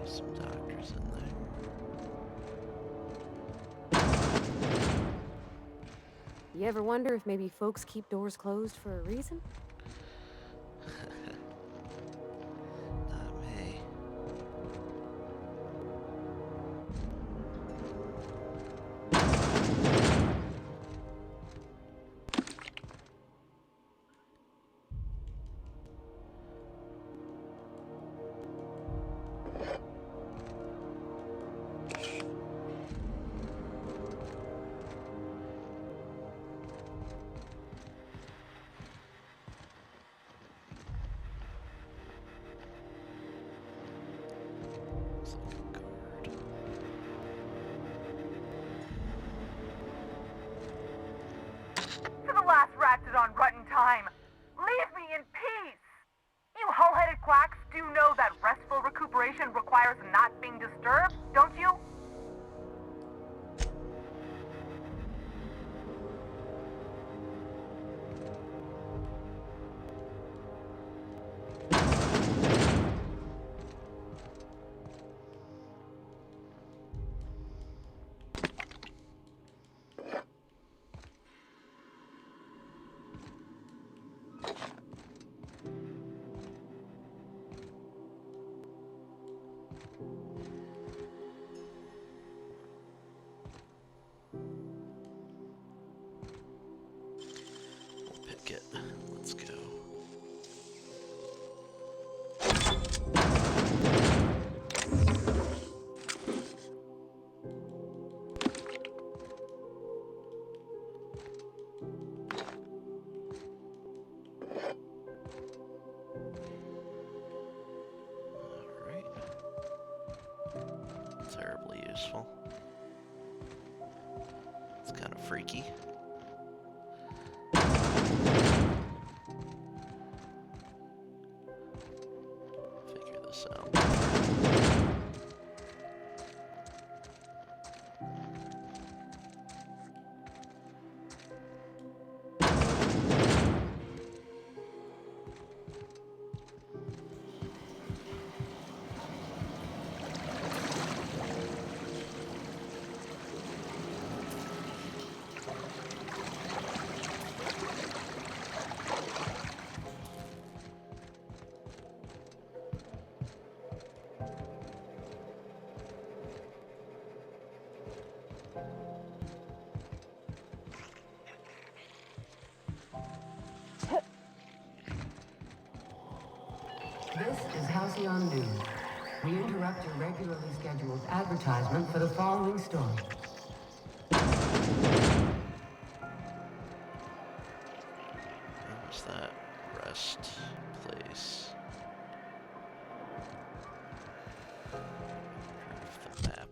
Some doctors in there. You ever wonder if maybe folks keep doors closed for a reason? Not me. time. Leave me in peace. You hull-headed quacks do know that restful recuperation requires not being disturbed, don't you? Pick it. Let's go. Alright. Terribly useful. It's kind of freaky. Figure this out. This is Halcyon News. We interrupt your regularly scheduled advertisement for the following story. Where was that rest place? Of the map.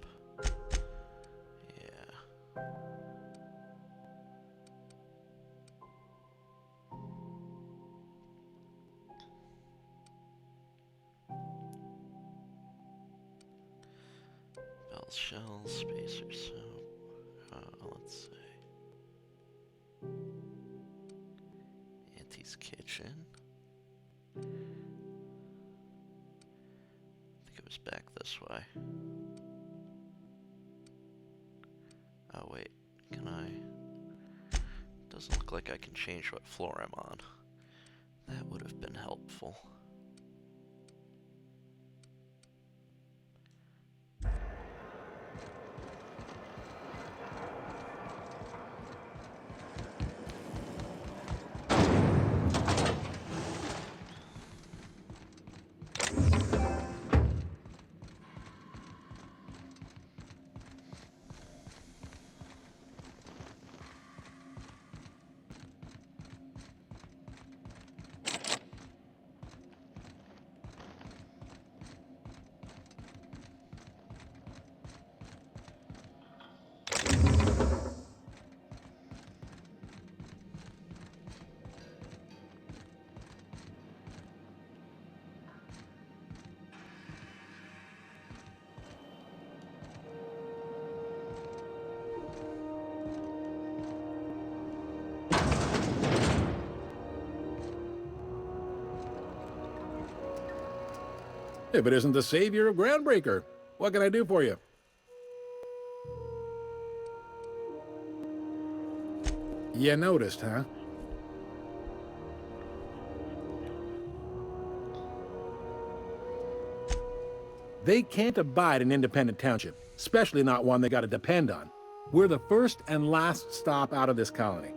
Yeah. Bell's Shells, Spacer Soap. Let's see. Auntie's Kitchen. I think it was back this way. Oh wait, can I? Doesn't look like I can change what floor I'm on. That would have been helpful. If it isn't the savior of Groundbreaker, what can I do for you? You noticed, huh? They can't abide an independent township, especially not one they gotta depend on. We're the first and last stop out of this colony.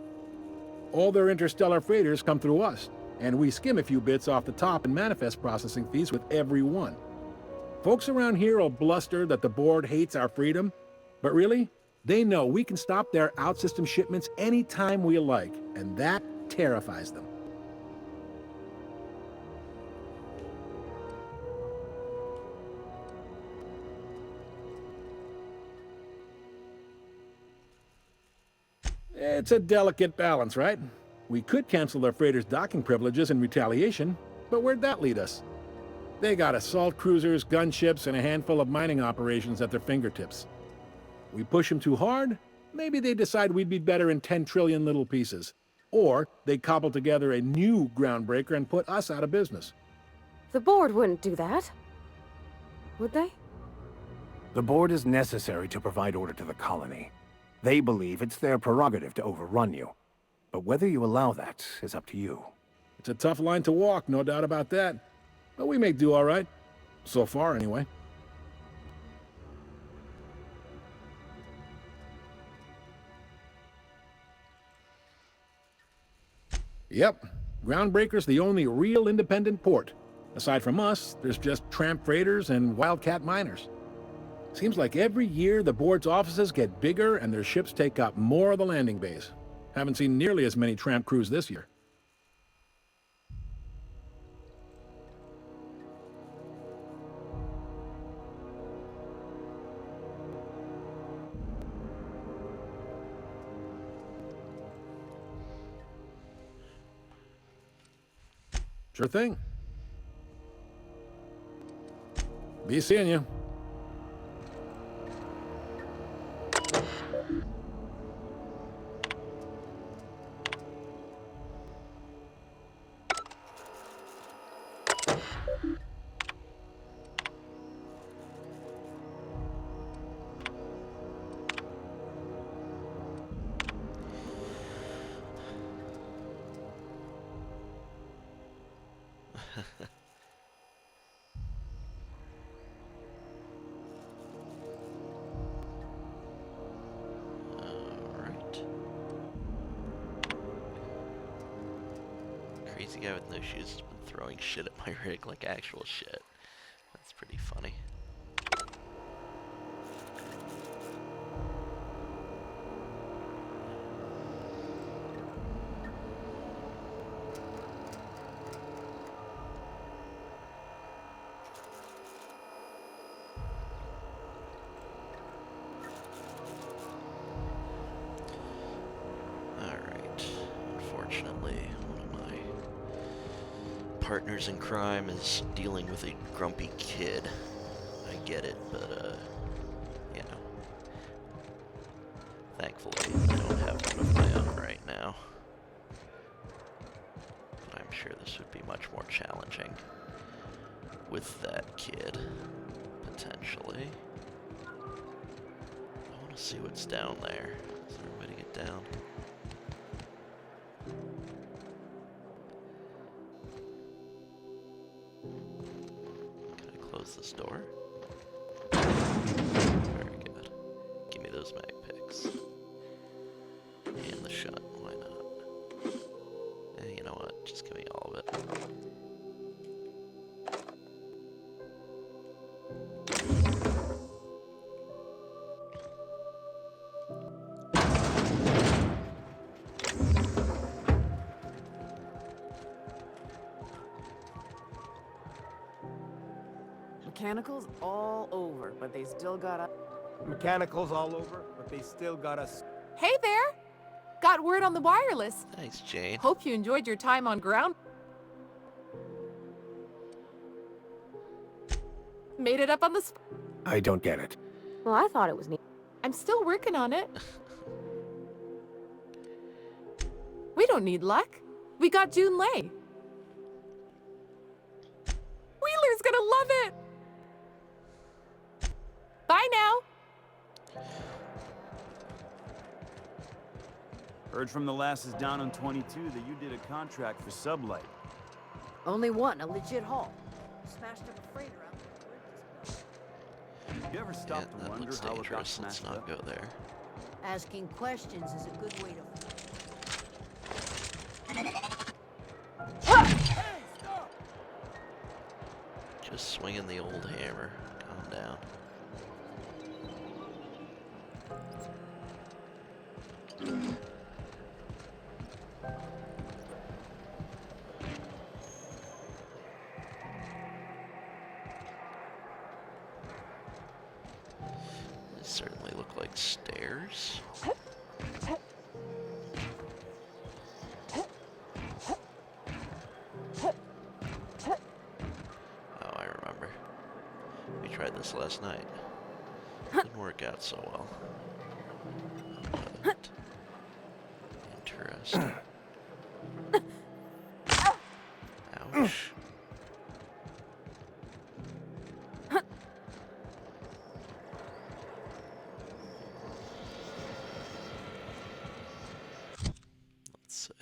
All their interstellar freighters come through us, and we skim a few bits off the top in manifest processing fees with every one. Folks around here will bluster that the board hates our freedom, but really, they know we can stop their out-system shipments anytime we like, and that terrifies them. It's a delicate balance, right? We could cancel their freighters' docking privileges in retaliation, but where'd that lead us? They got assault cruisers, gunships, and a handful of mining operations at their fingertips. We push them too hard, maybe they decide we'd be better in 10 trillion little pieces. Or they cobble together a new groundbreaker and put us out of business. The board wouldn't do that. Would they? The board is necessary to provide order to the colony. They believe it's their prerogative to overrun you. But whether you allow that is up to you. It's a tough line to walk, no doubt about that. But we may do all right. So far, anyway. Yep. Groundbreaker's the only real independent port. Aside from us, there's just tramp freighters and wildcat miners. Seems like every year the board's offices get bigger and their ships take up more of the landing bays. Haven't seen nearly as many tramp crews this year. Sure thing. Be seeing you. Crazy guy with no shoes has been throwing shit at my rig like actual shit. That's pretty funny. Partners in crime is dealing with a grumpy kid. I get it, but, you know. Thankfully, I don't have one of my own right now. But I'm sure this would be much more challenging with that kid, potentially. I want to see what's down there. Is there a way to get down? Close this door. Very good. Give me those mag picks. And the shot, why not? Eh, you know what? Just give me all of it. Mechanicals all over, but they still got us. Mechanicals all over, but they still got us. Hey there! Got word on the wireless. Thanks, Jane. Hope you enjoyed your time on ground. Made it up on the I don't get it. Well, I thought it was neat. I'm still working on it. We don't need luck. We got June Lay. Wheeler's gonna love it! Bye now! Heard from the lasses down on 22 that you did a contract for Sublight. Only one, a legit haul. Smashed up a freighter out. You ever stop to that wonder looks how it got dangerous. Let's smashed not up? go there. Asking questions is a good way to... Just swinging the old hammer. Calm down. These certainly look like stairs. work out so well. But interesting. Ouch. Let's see.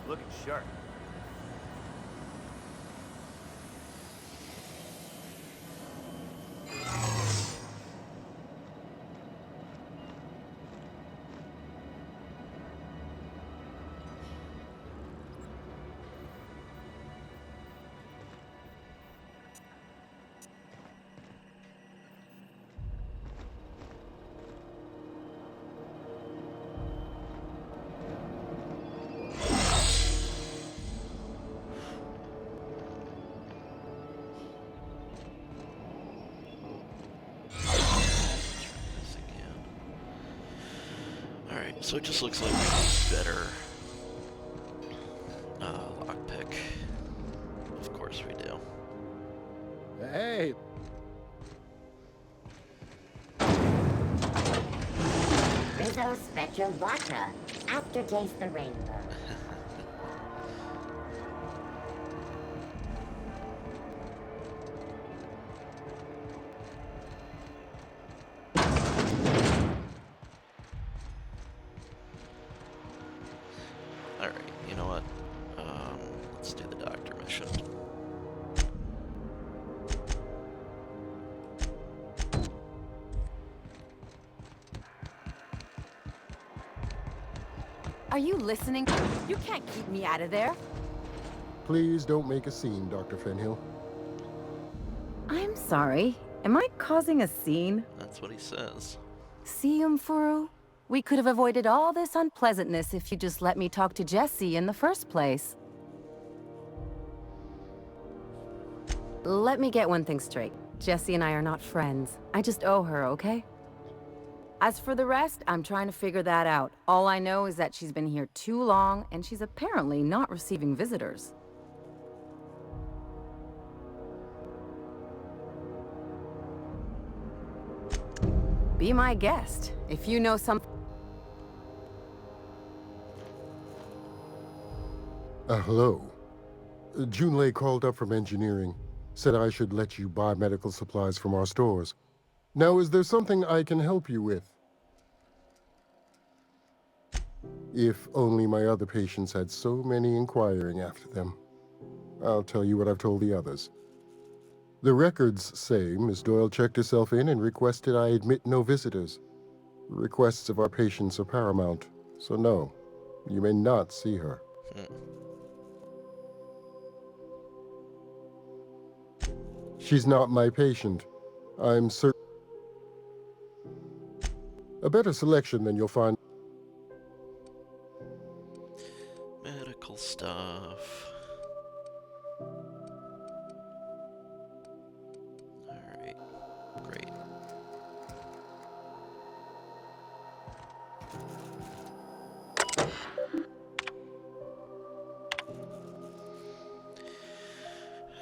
Looking sharp. So it just looks like we need better lockpick. Of course we do. Hey! Rizzo Special Vodka. Aftertaste the rainbow. Alright, you know what? Let's do the doctor mission. Are you listening? You can't keep me out of there. Please don't make a scene, Dr. Fenhill. I'm sorry. Am I causing a scene? That's what he says. See, Umfuru? We could have avoided all this unpleasantness if you just let me talk to Jesse in the first place. Let me get one thing straight. Jesse and I are not friends. I just owe her, okay? As for the rest, I'm trying to figure that out. All I know is that she's been here too long, and she's apparently not receiving visitors. Be my guest. If you know something... Hello. Junlei called up from engineering. Said I should let you buy medical supplies from our stores. Now, is there something I can help you with? If only my other patients had so many inquiring after them. I'll tell you what I've told the others. The records say Miss Doyle checked herself in and requested I admit no visitors. Requests of our patients are paramount, so no, you may not see her. She's not my patient. I'm certain. A better selection than you'll find. Medical stuff. Alright, great.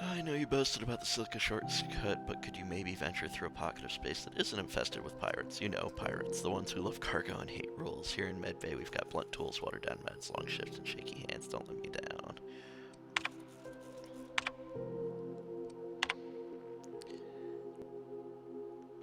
I know you boasted about the Silica shortcut, but could you maybe venture through a pocket of space that isn't infested with pirates? You know, pirates, the ones who love cargo and hate rules. Here in Medbay, we've got blunt tools, watered-down meds, long shifts, and shaky hands. Don't let me down.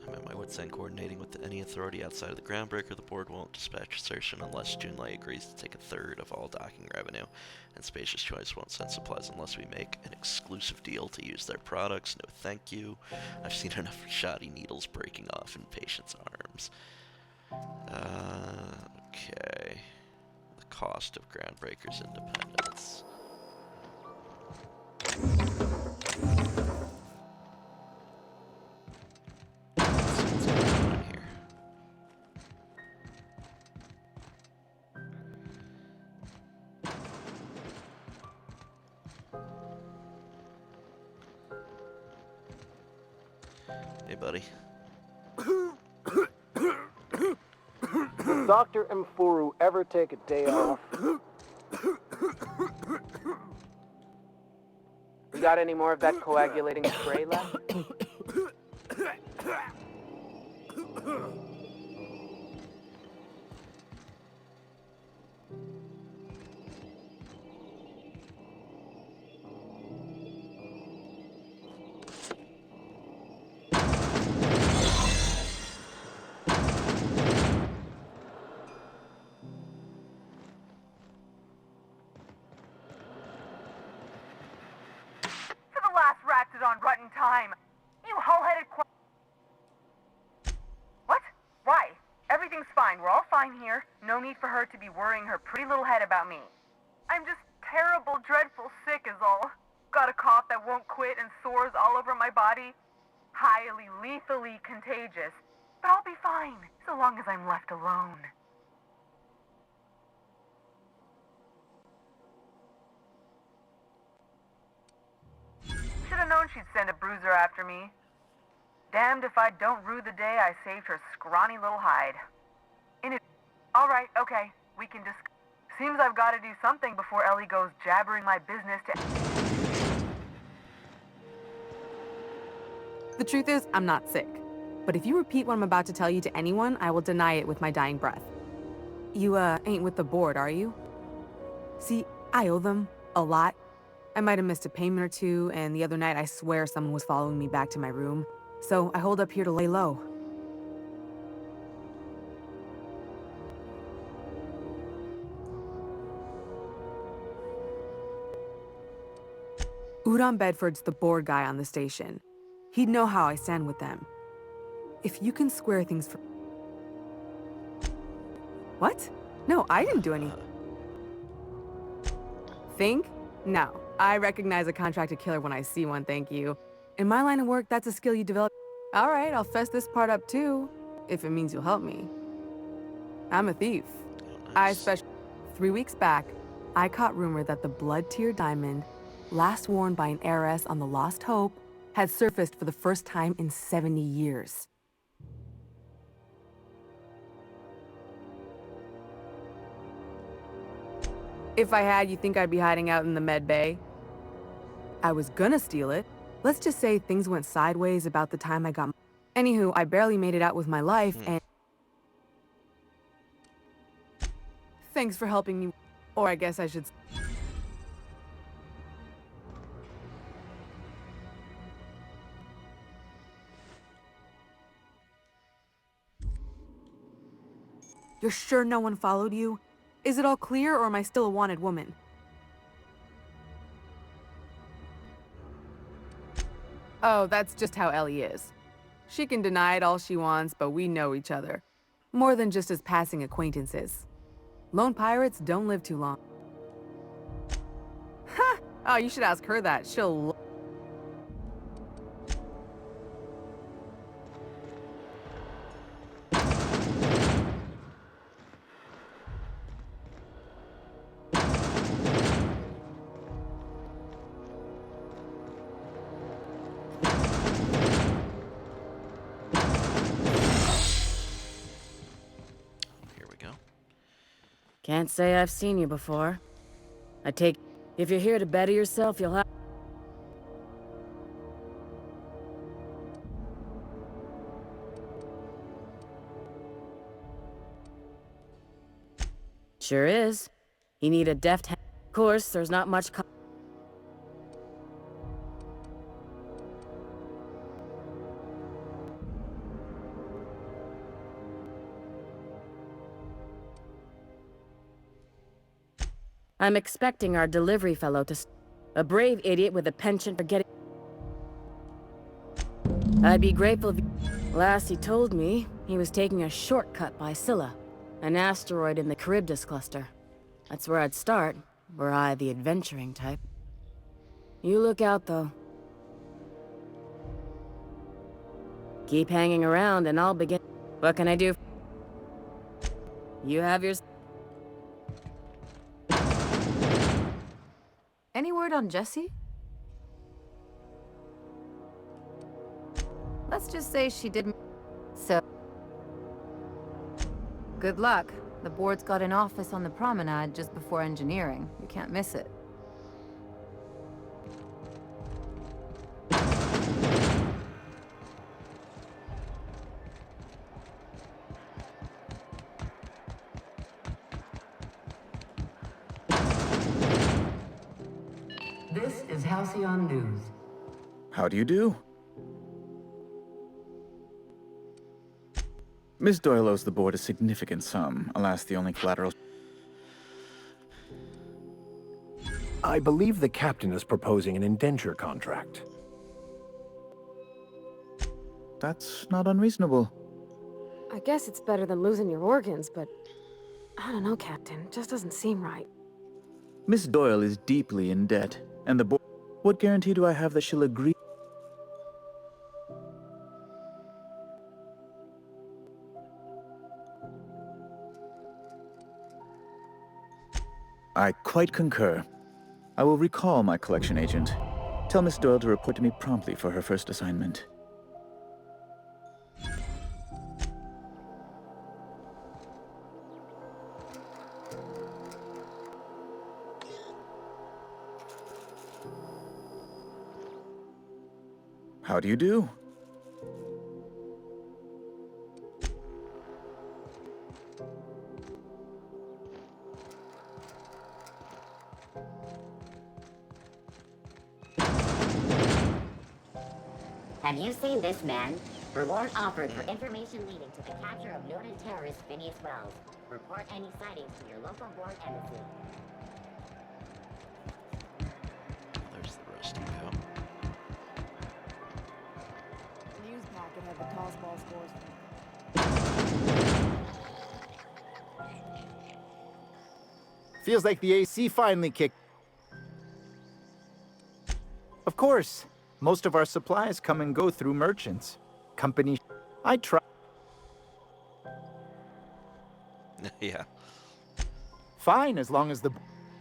I'm at my wit's end coordinating with any authority outside of the Groundbreaker. The board won't dispatch assertion unless Junlei agrees to take a third of all docking revenue, and Spacious Choice won't send supplies unless we make an exclusive deal to use their products. No thank you. I've seen enough shoddy needles breaking off in patients' arms. Okay. The cost of Groundbreaker's independence. Hey, buddy. Does Dr. Mfuru ever take a day off? You got any more of that coagulating spray left? On rotten time. You hull-headed What? Why? Everything's fine. We're all fine here. No need for her to be worrying her pretty little head about me. I'm just terrible, dreadful sick is all. Got a cough that won't quit and sores all over my body. Highly, lethally contagious. But I'll be fine, so long as I'm left alone. Should've known she'd send a bruiser after me. Damned if I don't rue the day I saved her scrawny little hide. Alright, okay, we can just... Seems I've got to do something before Ellie goes jabbering my business to... The truth is, I'm not sick. But if you repeat what I'm about to tell you to anyone, I will deny it with my dying breath. You, ain't with the board, are you? See, I owe them a lot. I might have missed a payment or two, and the other night I swear someone was following me back to my room. So I hold up here to lay low. Udon Bedford's the board guy on the station. He'd know how I stand with them. If you can square things for... What? No, I didn't do any... Think? No. I recognize a contracted killer when I see one, thank you. In my line of work, that's a skill you develop. All right, I'll fess this part up too, if it means you'll help me. I'm a thief. I 3 weeks back, I caught rumor that the Blood Tear Diamond, last worn by an heiress on the Lost Hope, had surfaced for the first time in 70 years. If I had, you think I'd be hiding out in the med bay? I was gonna steal it. Let's just say things went sideways about the time I got... Anywho, I barely made it out with my life, and... Thanks for helping me. Or I guess I should... You're sure no one followed you? Is it all clear, or am I still a wanted woman? Oh, that's just how Ellie is. She can deny it all she wants, but we know each other. More than just as passing acquaintances. Lone pirates don't live too long. Ha! Oh, you should ask her that. She'll... Can't say I've seen you before. I take... If you're here to better yourself, you'll have... Sure is. You need a deft hand. Of course, there's not much... I'm expecting our delivery fellow to... A brave idiot with a penchant for getting... I'd be grateful if... Last he told me, he was taking a shortcut by Scylla, an asteroid in the Charybdis cluster. That's where I'd start, were I the adventuring type. You look out, though. Keep hanging around and I'll begin... What can I do? You have your... Any word on Jessie? Let's just say she didn't... So... Good luck. The board's got an office on the promenade just before engineering. You can't miss it. This is Halcyon News. How do you do? Miss Doyle owes the board a significant sum. Alas, the only collateral... I believe the captain is proposing an indenture contract. That's not unreasonable. I guess it's better than losing your organs, but... I don't know, Captain. Just doesn't seem right. Miss Doyle is deeply in debt, and the board... What guarantee do I have that she'll agree? I quite concur. I will recall my collection agent. Tell Miss Doyle to report to me promptly for her first assignment. How do you do? Have you seen this man? Reward offered for information leading to the capture of noted terrorist Phineas Wells. Report any sightings to your local board embassy. There's the rest of you. News packet had the toss ball scores. Feels like the AC finally kicked. Of course. Most of our supplies come and go through merchants. Companies... I try... Yeah. Fine, as long as the...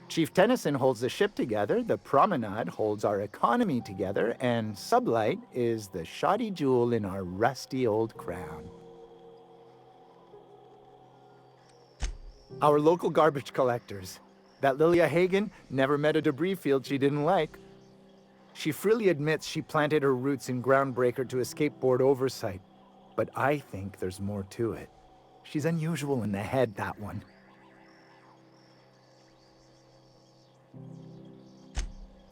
Chief Tennyson holds the ship together, the Promenade holds our economy together, and Sublight is the shoddy jewel in our rusty old crown. Our local garbage collectors. That Lilia Hagen never met a debris field she didn't like. She freely admits she planted her roots in Groundbreaker to escape board oversight. But I think there's more to it. She's unusual in the head, that one.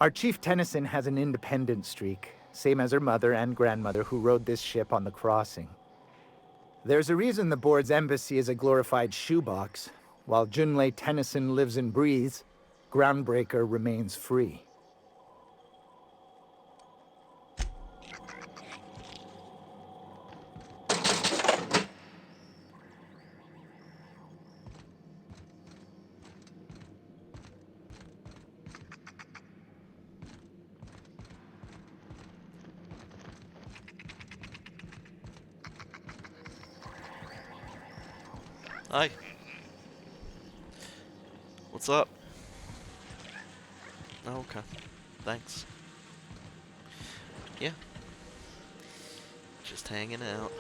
Our Chief Tennyson has an independent streak, same as her mother and grandmother who rode this ship on the crossing. There's a reason the board's embassy is a glorified shoebox. While Junlei Tennyson lives and breathes, Groundbreaker remains free. Hi. What's up? Oh, okay. Thanks. Yeah. Just hanging out.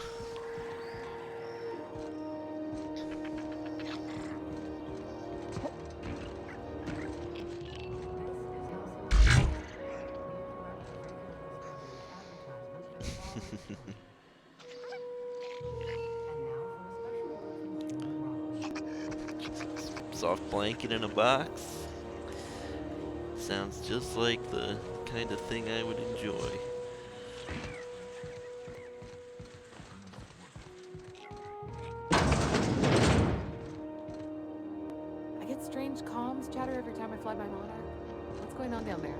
Soft blanket in a box. Sounds just like the kind of thing I would enjoy. I get strange comms chatter every time I fly by Monarch. What's going on down there?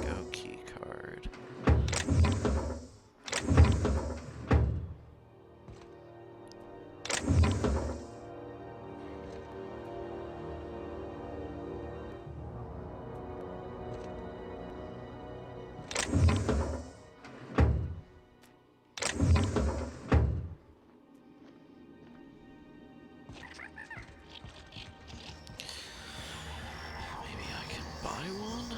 Go key card. Maybe I can buy one?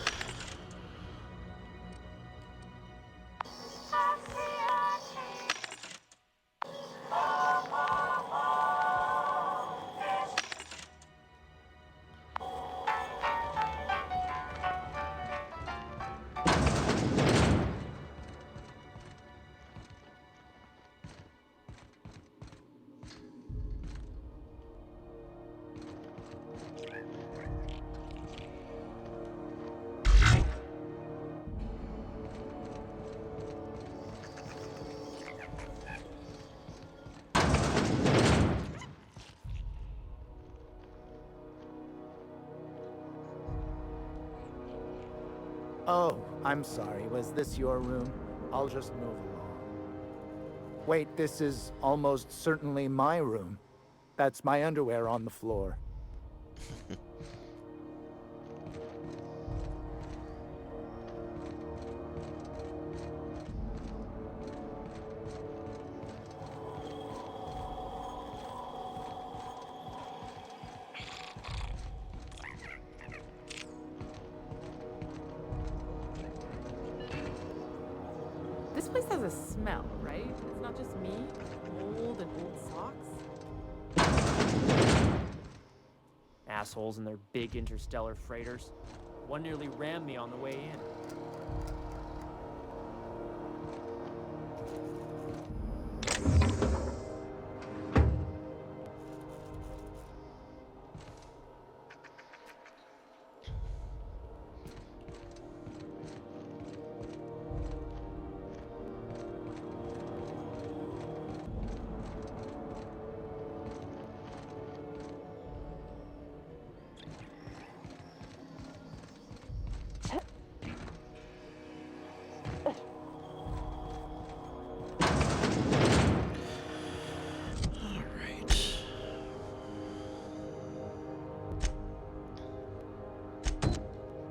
Oh, I'm sorry. Was this your room? I'll just move along. Wait, this is almost certainly my room. That's my underwear on the floor. This place has a smell, right? It's not just me, mold and old socks. Assholes and their big interstellar freighters. One nearly rammed me on the way in.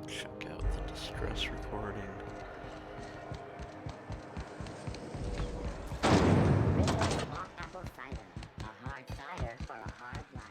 Check out the distress recording. Apple cider. A hard cider for a hard life.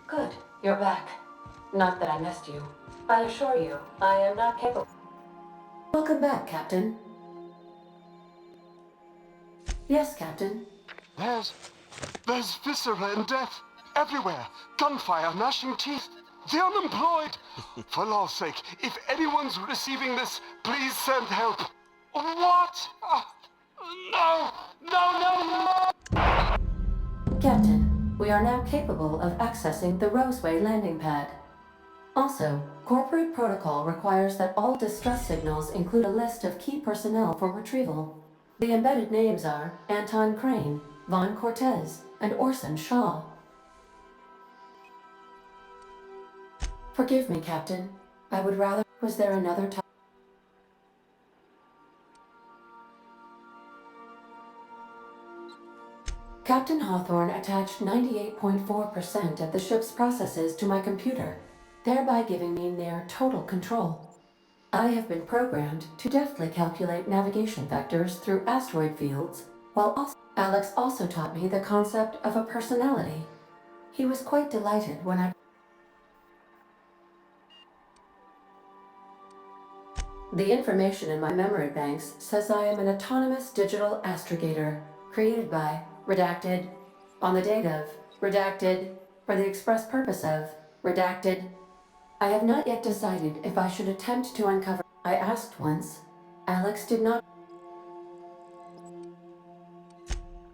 Good, you're back. Not that I missed you. I assure you, I am not capable. Welcome back, Captain. Yes, Captain. There's viscera and death everywhere. Gunfire, gnashing teeth. The unemployed. For law's sake, if anyone's receiving this, please send help. What? No! No, no, no! Captain, we are now capable of accessing the Roseway landing pad. Also, corporate protocol requires that all distress signals include a list of key personnel for retrieval. The embedded names are Anton Crane, Vaughn Cortez, and Orson Shaw. Forgive me, Captain. I would rather... Was there another time? Captain Hawthorne attached 98.4% of the ship's processes to my computer, thereby giving me near total control. I have been programmed to deftly calculate navigation vectors through asteroid fields, while also... Alex also taught me the concept of a personality. He was quite delighted when I... The information in my memory banks says I am an autonomous digital astrogator, created by, redacted, on the date of, redacted, for the express purpose of, redacted. I have not yet decided if I should attempt to uncover... I asked once. Alex did not...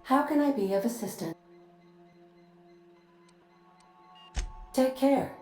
How can I be of assistance? Take care.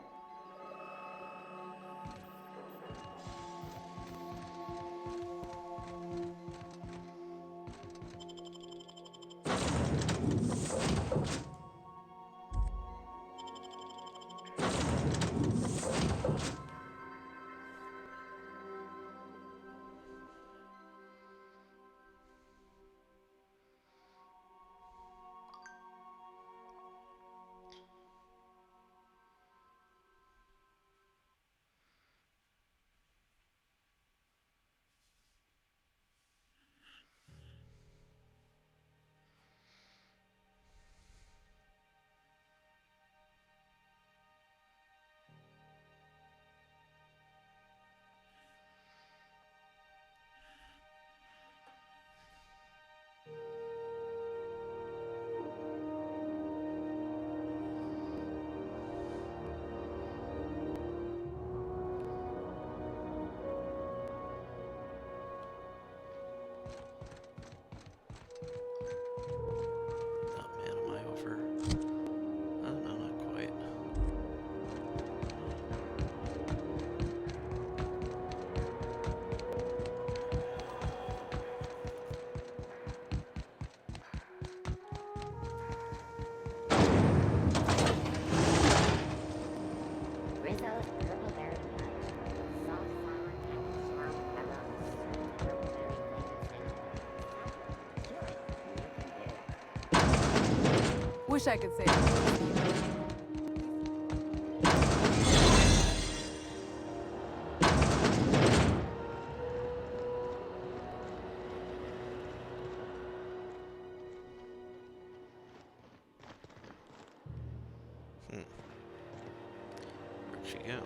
Wish I could say. Where'd she go?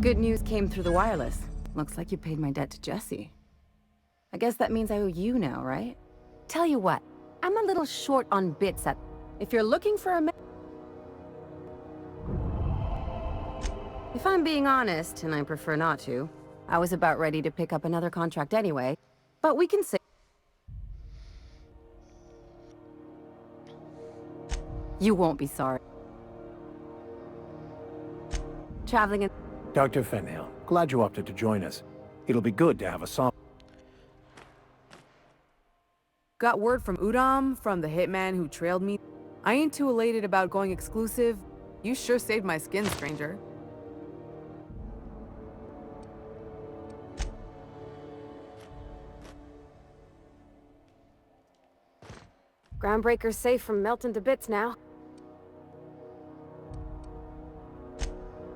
good news came through the wireless. Looks like you paid my debt to Jesse. I guess that means I owe you now, right? Tell you what, I'm a little short on bits at... If you're looking for a... If I'm being honest, and I prefer not to, I was about ready to pick up another contract anyway, but we can say... You won't be sorry. Traveling in... Dr. Fenhill, glad you opted to join us. It'll be good to have a song. Got word from Udom, from the hitman who trailed me. I ain't too elated about going exclusive. You sure saved my skin, stranger. Groundbreaker's safe from melting to bits now.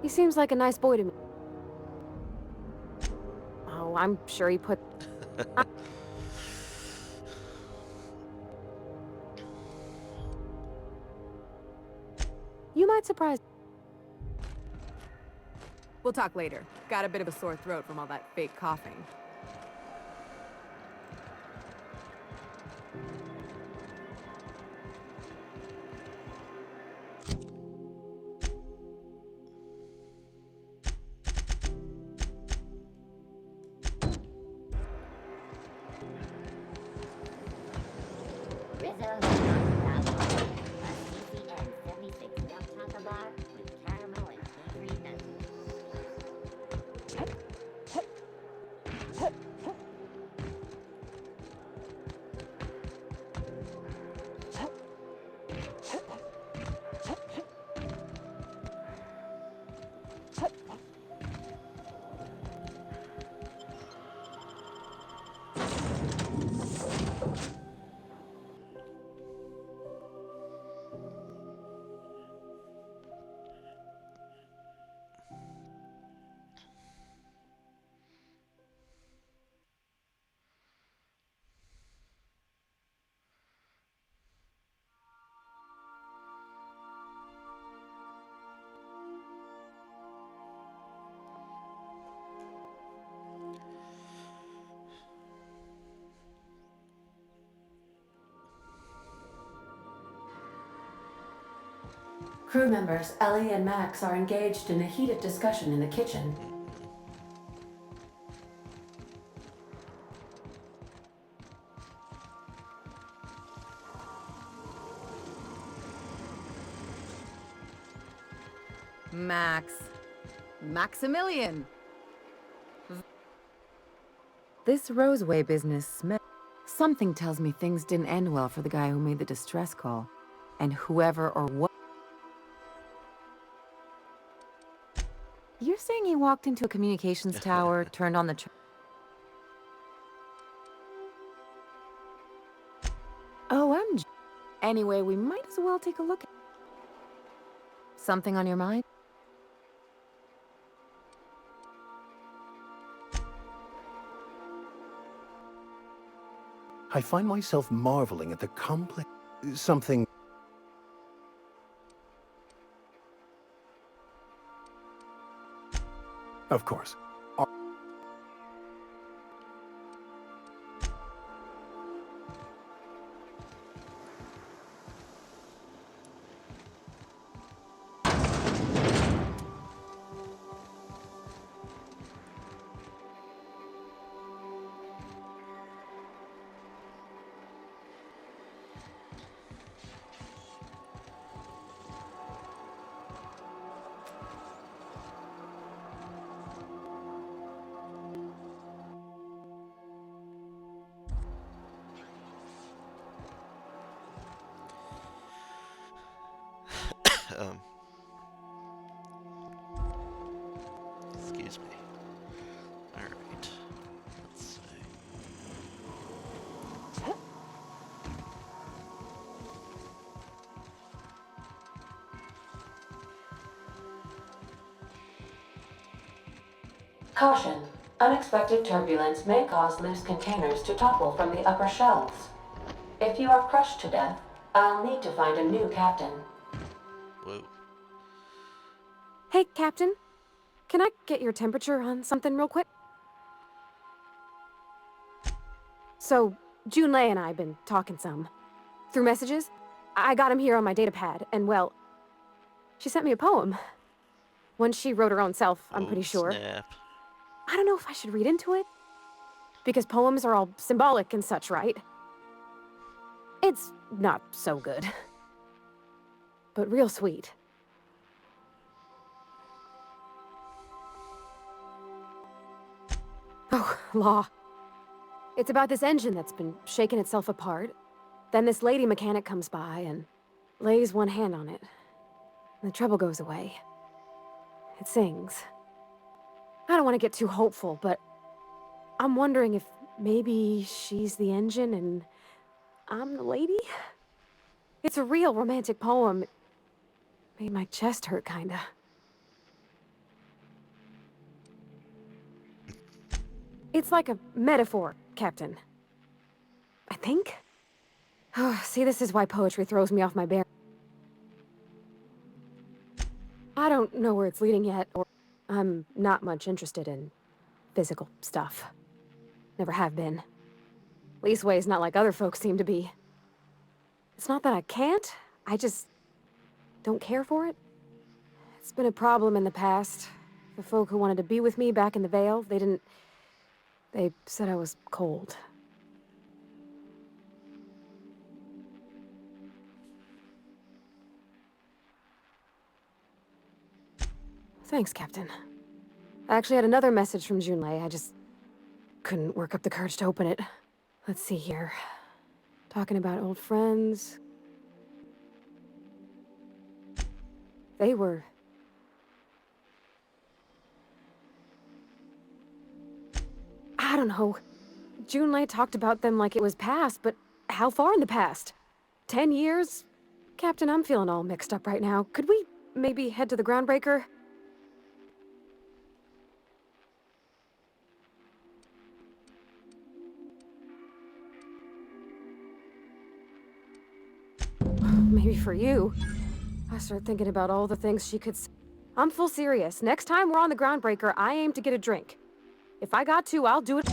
He seems like a nice boy to me. Oh, I'm sure he put... You might surprise... We'll talk later. Got a bit of a sore throat from all that fake coughing. Crew members Ellie and Max are engaged in a heated discussion in the kitchen. Maximilian! This Roseway business smells. Something tells me things didn't end well for the guy who made the distress call. And whoever or what... You're saying he walked into a communications tower, turned on the... OMG. Anyway, we might as well take a look at... Something on your mind? I find myself marveling at the complex... something... Of course. Excuse me. Alright. Let's see. Caution. Unexpected turbulence may cause loose containers to topple from the upper shelves. If you are crushed to death, I'll need to find a new captain. Whoa. Hey, Captain. can I get your temperature on something real quick? So, Junlei and I have been talking some. Through messages. I got him here on my datapad, and well, she sent me a poem. One she wrote her own self, I'm pretty sure. Snap. I don't know if I should read into it. Because poems are all symbolic and such, right? It's not so good. But real sweet. Oh, law. It's about this engine that's been shaking itself apart. Then this lady mechanic comes by and lays one hand on it. And the trouble goes away. It sings. I don't want to get too hopeful, but I'm wondering if maybe she's the engine and I'm the lady? It's a real romantic poem. It made my chest hurt, kinda. It's like a metaphor, Captain. I think? Oh, see, this is why poetry throws me off my bear. I don't know where it's leading yet, or I'm not much interested in physical stuff. Never have been. Leastways, not like other folks seem to be. It's not that I can't, I just don't care for it. It's been a problem in the past. The folk who wanted to be with me back in the Vale, they said I was cold. Thanks, Captain. I actually had another message from Junlei. I just couldn't work up the courage to open it. Let's see here. Talking about old friends. They were... I don't know. Junlei talked about them like it was past, but how far in the past? 10 years? Captain, I'm feeling all mixed up right now. Could we maybe head to the Groundbreaker? Maybe for you. I start thinking about all the things she could... I'm full serious. Next time we're on the Groundbreaker, I aim to get a drink. If I got to, I'll do it.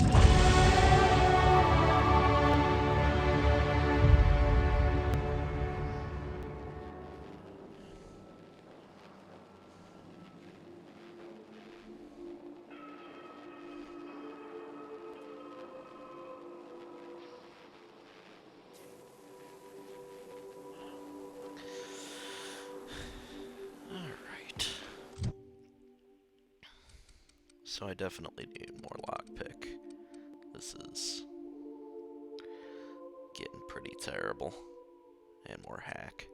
So I definitely need more lockpick. This is getting pretty terrible. And more hack.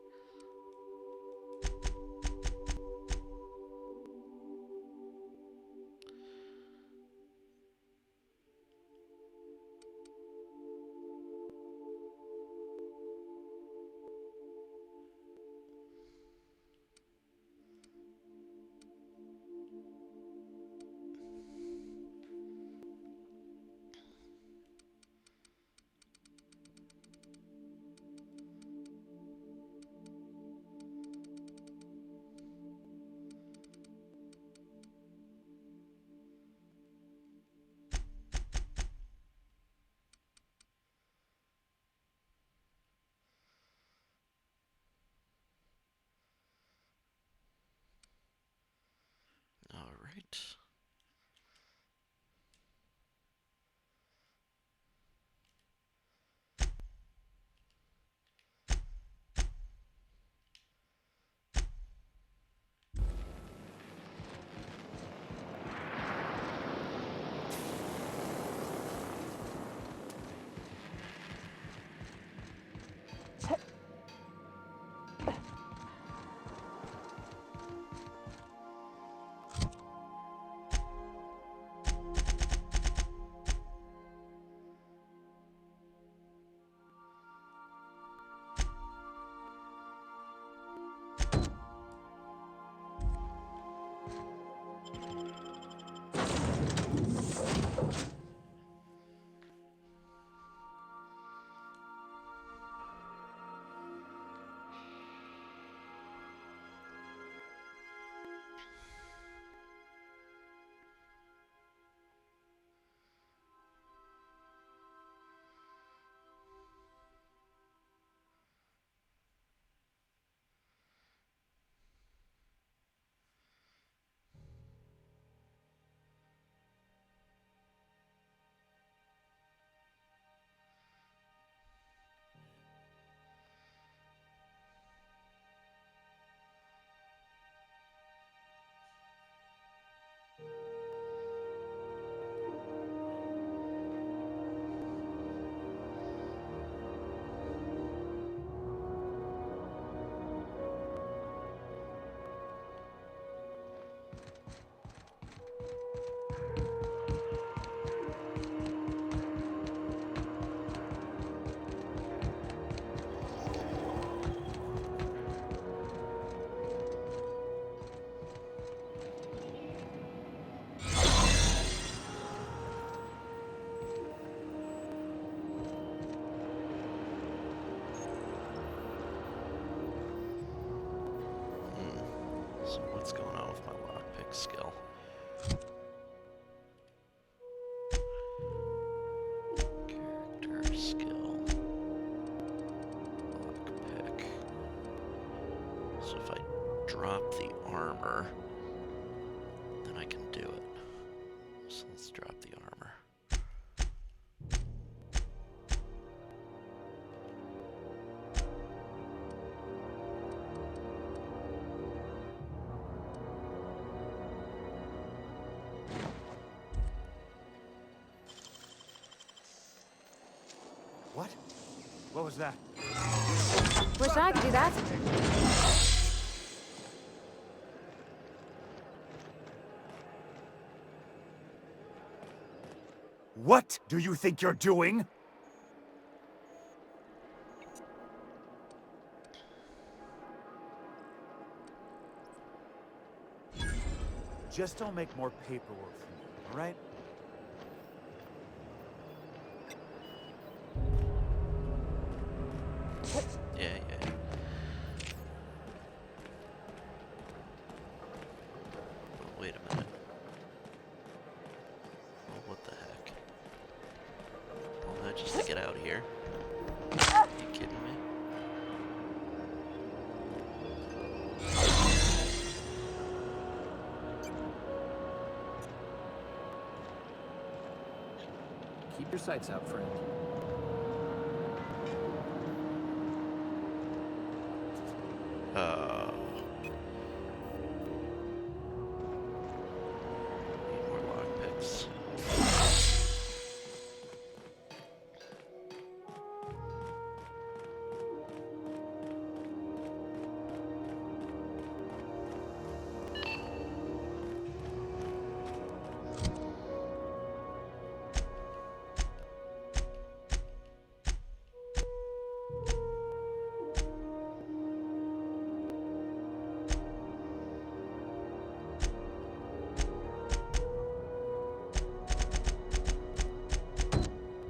All right. lockpick skill. Character skill. Lockpick. So if I drop the armor, then I can do it. So let's drop the armor. What? What was that? Wish I could do that. What do you think you're doing? Just don't make more paperwork for me, all right? Yeah. Oh, wait a minute. Oh, what the heck? All that just to get out of here? Are you kidding me? Keep your sights out, friend. Need more lockpicks.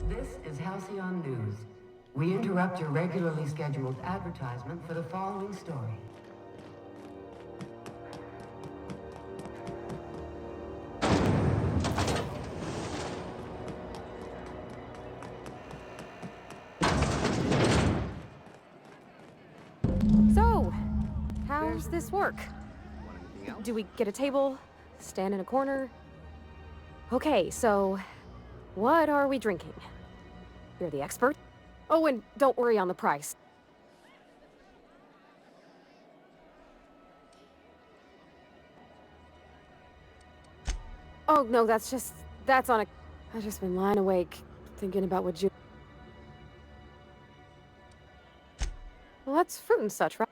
This is Halcyon News. We interrupt your regularly scheduled advertisement for the following story. So, how's this work? Do we get a table? Stand in a corner? Okay, so what are we drinking? You're the expert? Oh, and don't worry on the price. Oh, no, that's on a... I've just been lying awake, thinking about what you... Well, that's fruit and such, right?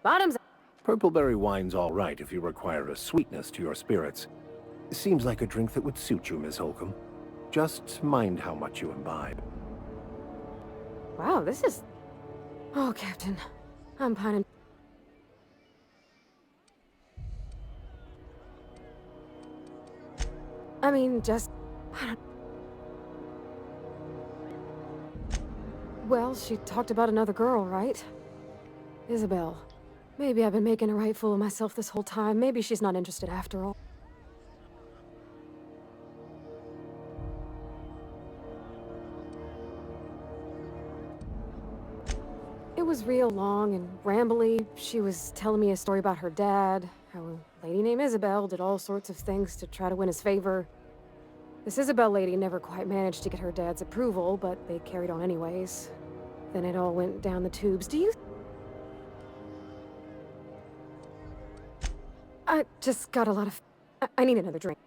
Bottoms... Purpleberry wine's all right if you require a sweetness to your spirits. Seems like a drink that would suit you, Miss Holcomb. Just mind how much you imbibe. Wow, this is... Oh, Captain. I'm pining... I mean, just... I don't... Well, she talked about another girl, right? Isabel. Maybe I've been making a right fool of myself this whole time. Maybe she's not interested after all. It was real long and rambly. She was telling me a story about her dad, how a lady named Isabel did all sorts of things to try to win his favor. This Isabel lady never quite managed to get her dad's approval, but they carried on anyways. Then it all went down the tubes. Do you... I just got a lot of... I need another drink.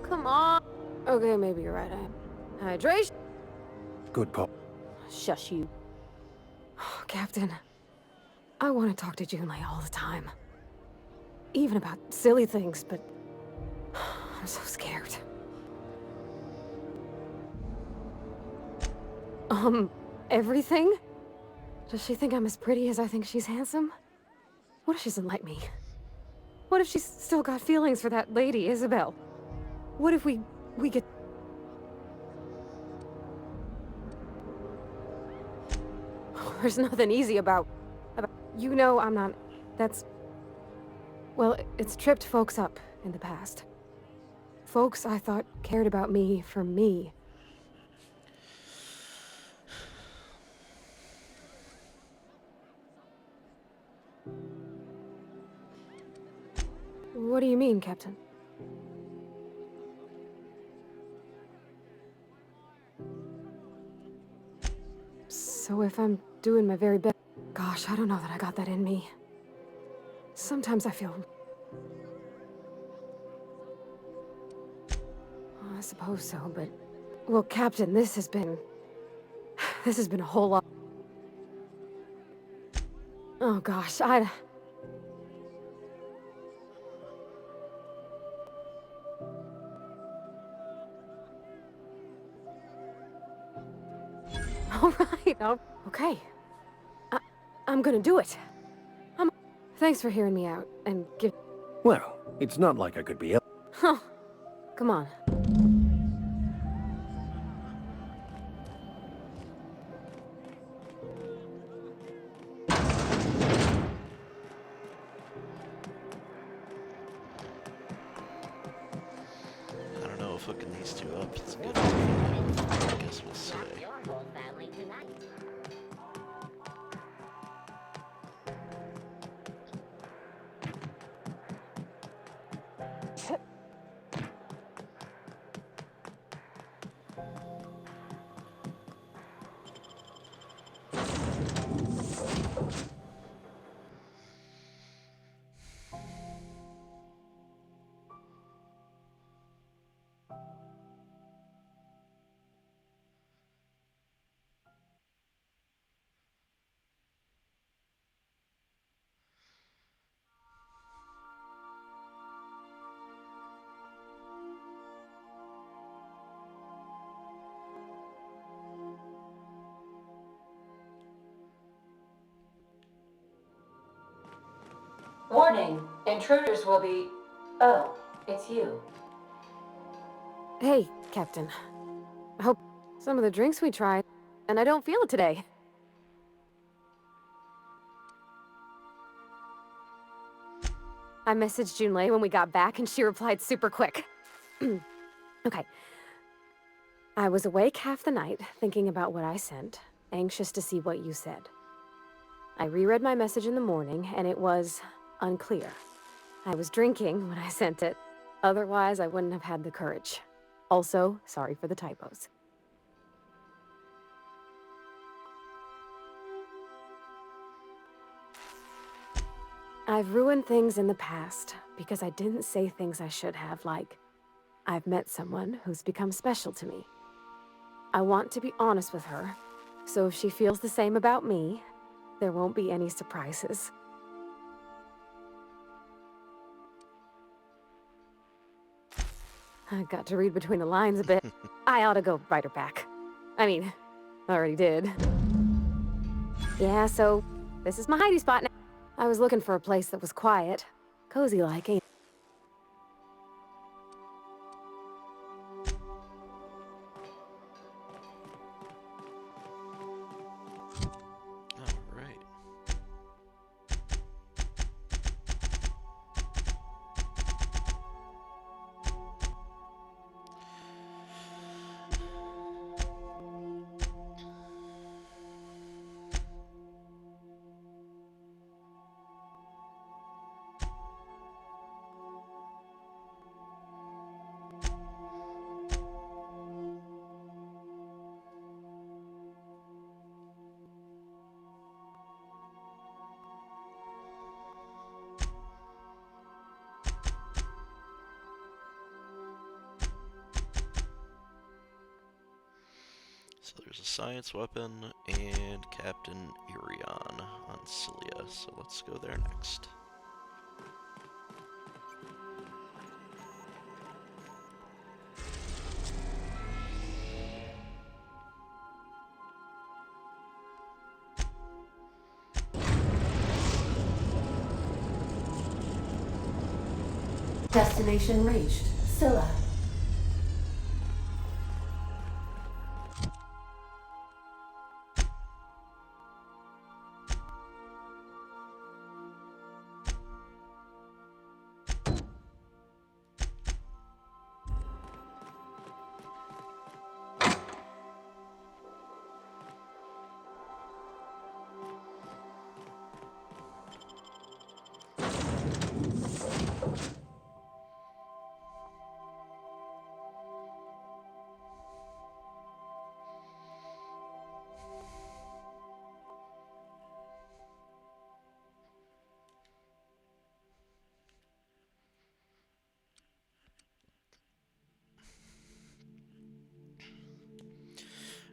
Come on. Okay, maybe you're right. Hydration. Good call. Shush you. Captain, I want to talk to Junlei all the time. Even about silly things, but I'm so scared. Everything? Does she think I'm as pretty as I think she's handsome? What if she doesn't like me? What if she's still got feelings for that lady, Isabel? What if we get... Oh, There's nothing easy about... You know I'm not... That's... Well, it's tripped folks up in the past. Folks I thought cared about me for me. What do you mean, Captain? So if I'm doing my very best... Gosh, I don't know that I got that in me. Sometimes I feel... I suppose so, but... Well, Captain, this has been a whole lot... Oh gosh, All right, okay. I'm gonna do it. Thanks for hearing me out, and give... Well, it's not like I could be... Huh. Come on. I don't know if hooking these two up is a good idea. I guess we'll see. Warning, intruders will be... Oh, it's you. Hey, Captain. I hope some of the drinks we tried, and I don't feel it today. I messaged Junlei when we got back, and she replied super quick. Okay. I was awake half the night, thinking about what I sent, anxious to see what you said. I reread my message in the morning, and it was unclear. I was drinking when I sent it. Otherwise, I wouldn't have had the courage. Also, sorry for the typos. I've ruined things in the past because I didn't say things I should have, like, I've met someone who's become special to me. I want to be honest with her, so if she feels the same about me, there won't be any surprises. I got to read between the lines a bit. I ought to go write her back. I mean, I already did. Yeah, so this is my hidey spot now. I was looking for a place that was quiet, cozy-like, ain't it? So there's a science weapon and Captain Irion on Cilia, so let's go there next. Destination reached. Scylla.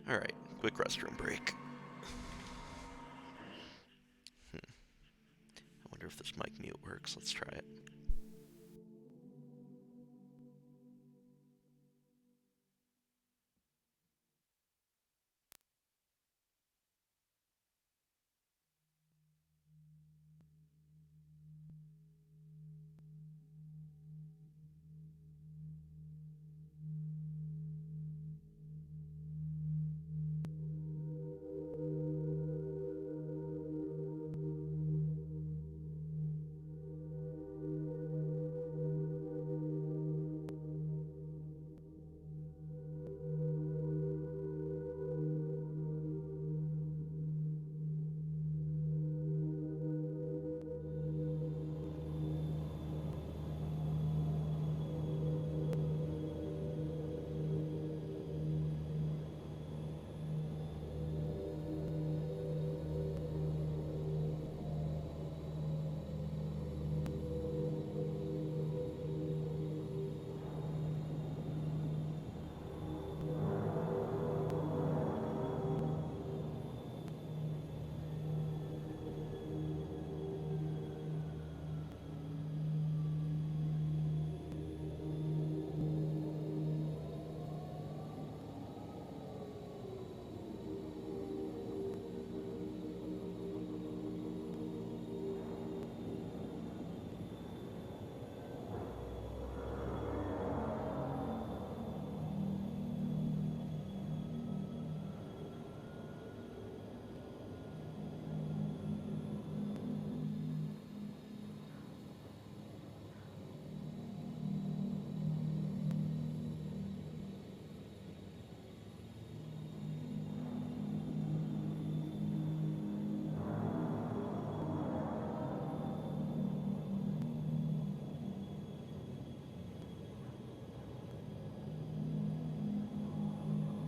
Alright, quick restroom break. I wonder if this mic mute works. Let's try it.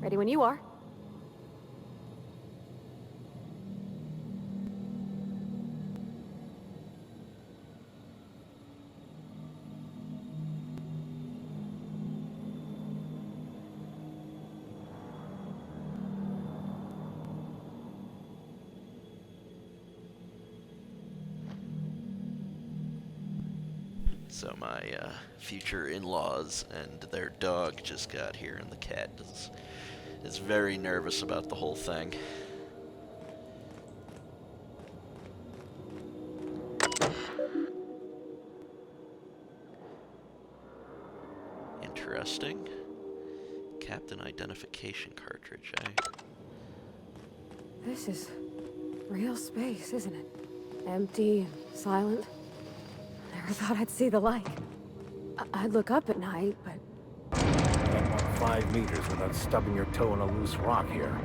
Ready when you are. So my future in-laws and their dog just got here, and the cat is very nervous about the whole thing. Interesting. Captain identification cartridge, eh? This is real space, isn't it? Empty and silent. Never thought I'd see the like. I'd look up at night, but... Can't walk 5 meters without stubbing your toe on a loose rock here.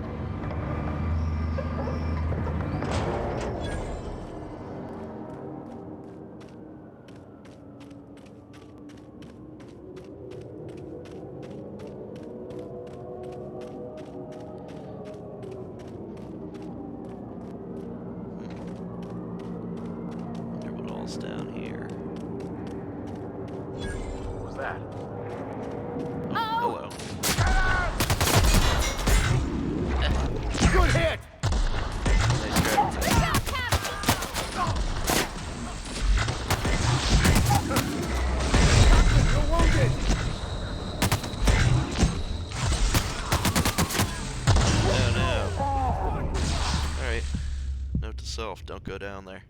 Wonder what all's down here. What was that? Oh, hello. Good hit! Nice try. You're wounded! Oh no. Alright. Note to self, don't go down there.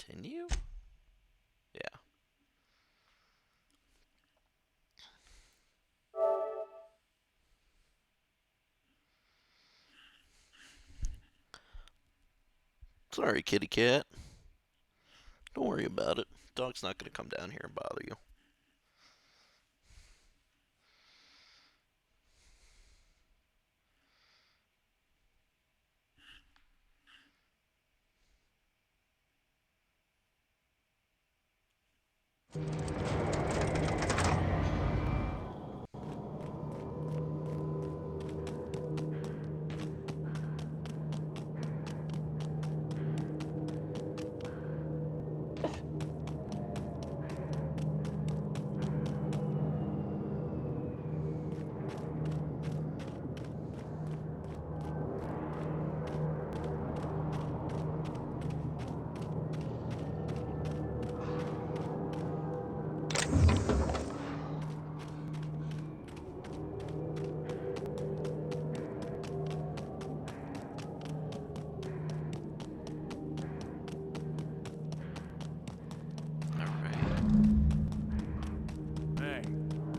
Continue? Yeah. Sorry, kitty cat. Don't worry about it. Dog's not going to come down here and bother you.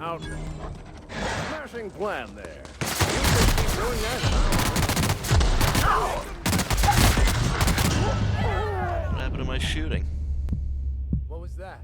outlaw. Smashing plan there. You just keep doing that. What happened to my shooting? What was that?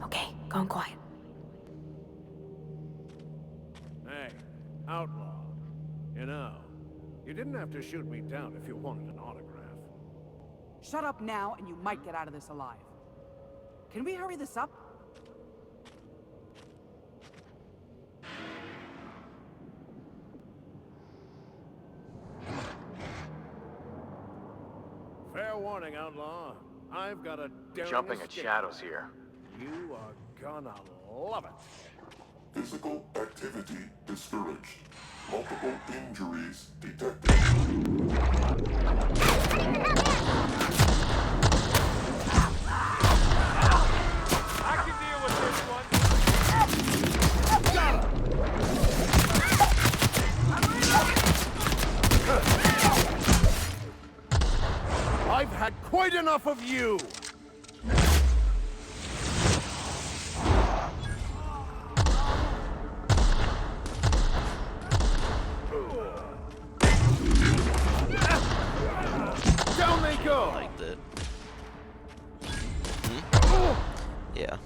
Okay, going quiet. Hey, outlaw. You know, you didn't have to shoot me down if you wanted an autograph. Shut up now, and you might get out of this alive. Can we hurry this up? Fair warning, outlaw. I've got a daring Jumping at escape. shadows here. You are gonna love it. Physical activity discouraged. Multiple injuries detected. I can deal with this one. I've had quite enough of you! Down they go! Liked it. Yeah.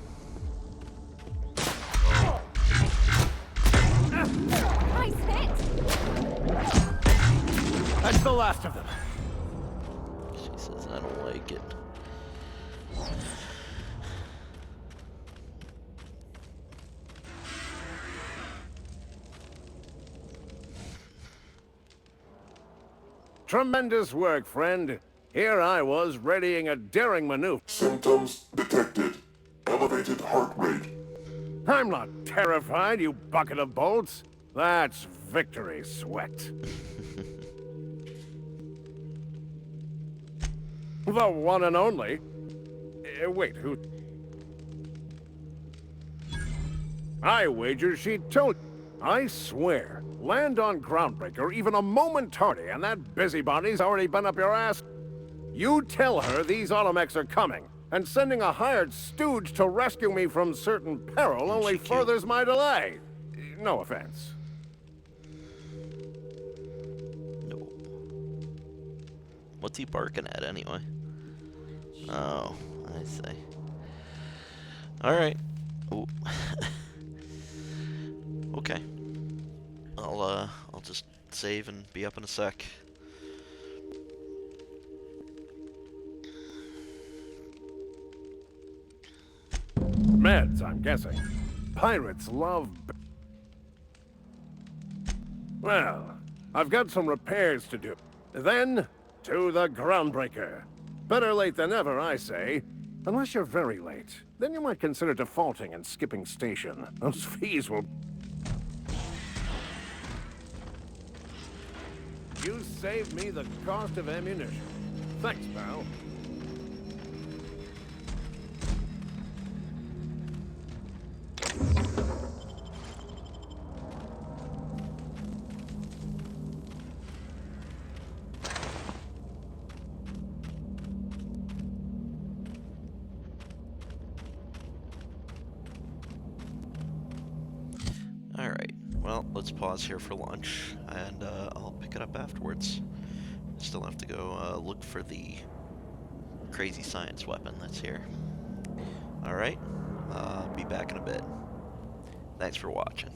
Nice hit! That's the last of them. She says I don't like it. Tremendous work, friend. Here I was, readying a daring maneuver. Symptoms detected. Elevated heart rate. I'm not terrified, you bucket of bolts. That's victory sweat. The one and only. Wait, who? I wager she told. I swear, land on Groundbreaker even a moment tardy, and that busybody's already been up your ass. You tell her these automechs are coming, and sending a hired stooge to rescue me from certain peril only furthers my delay. No offense. No. What's he barking at anyway? Oh, I see. Alright. Ooh. Okay. I'll just save and be up in a sec. Meds, I'm guessing. Pirates love... Well, I've got some repairs to do. Then, to the Groundbreaker. Better late than never, I say. Unless you're very late. Then you might consider defaulting and skipping station. Those fees will... You saved me the cost of ammunition. Thanks, pal. let's pause here for lunch, and I'll pick it up afterwards. Still have to go look for the crazy science weapon that's here. Alright, be back in a bit. Thanks for watching.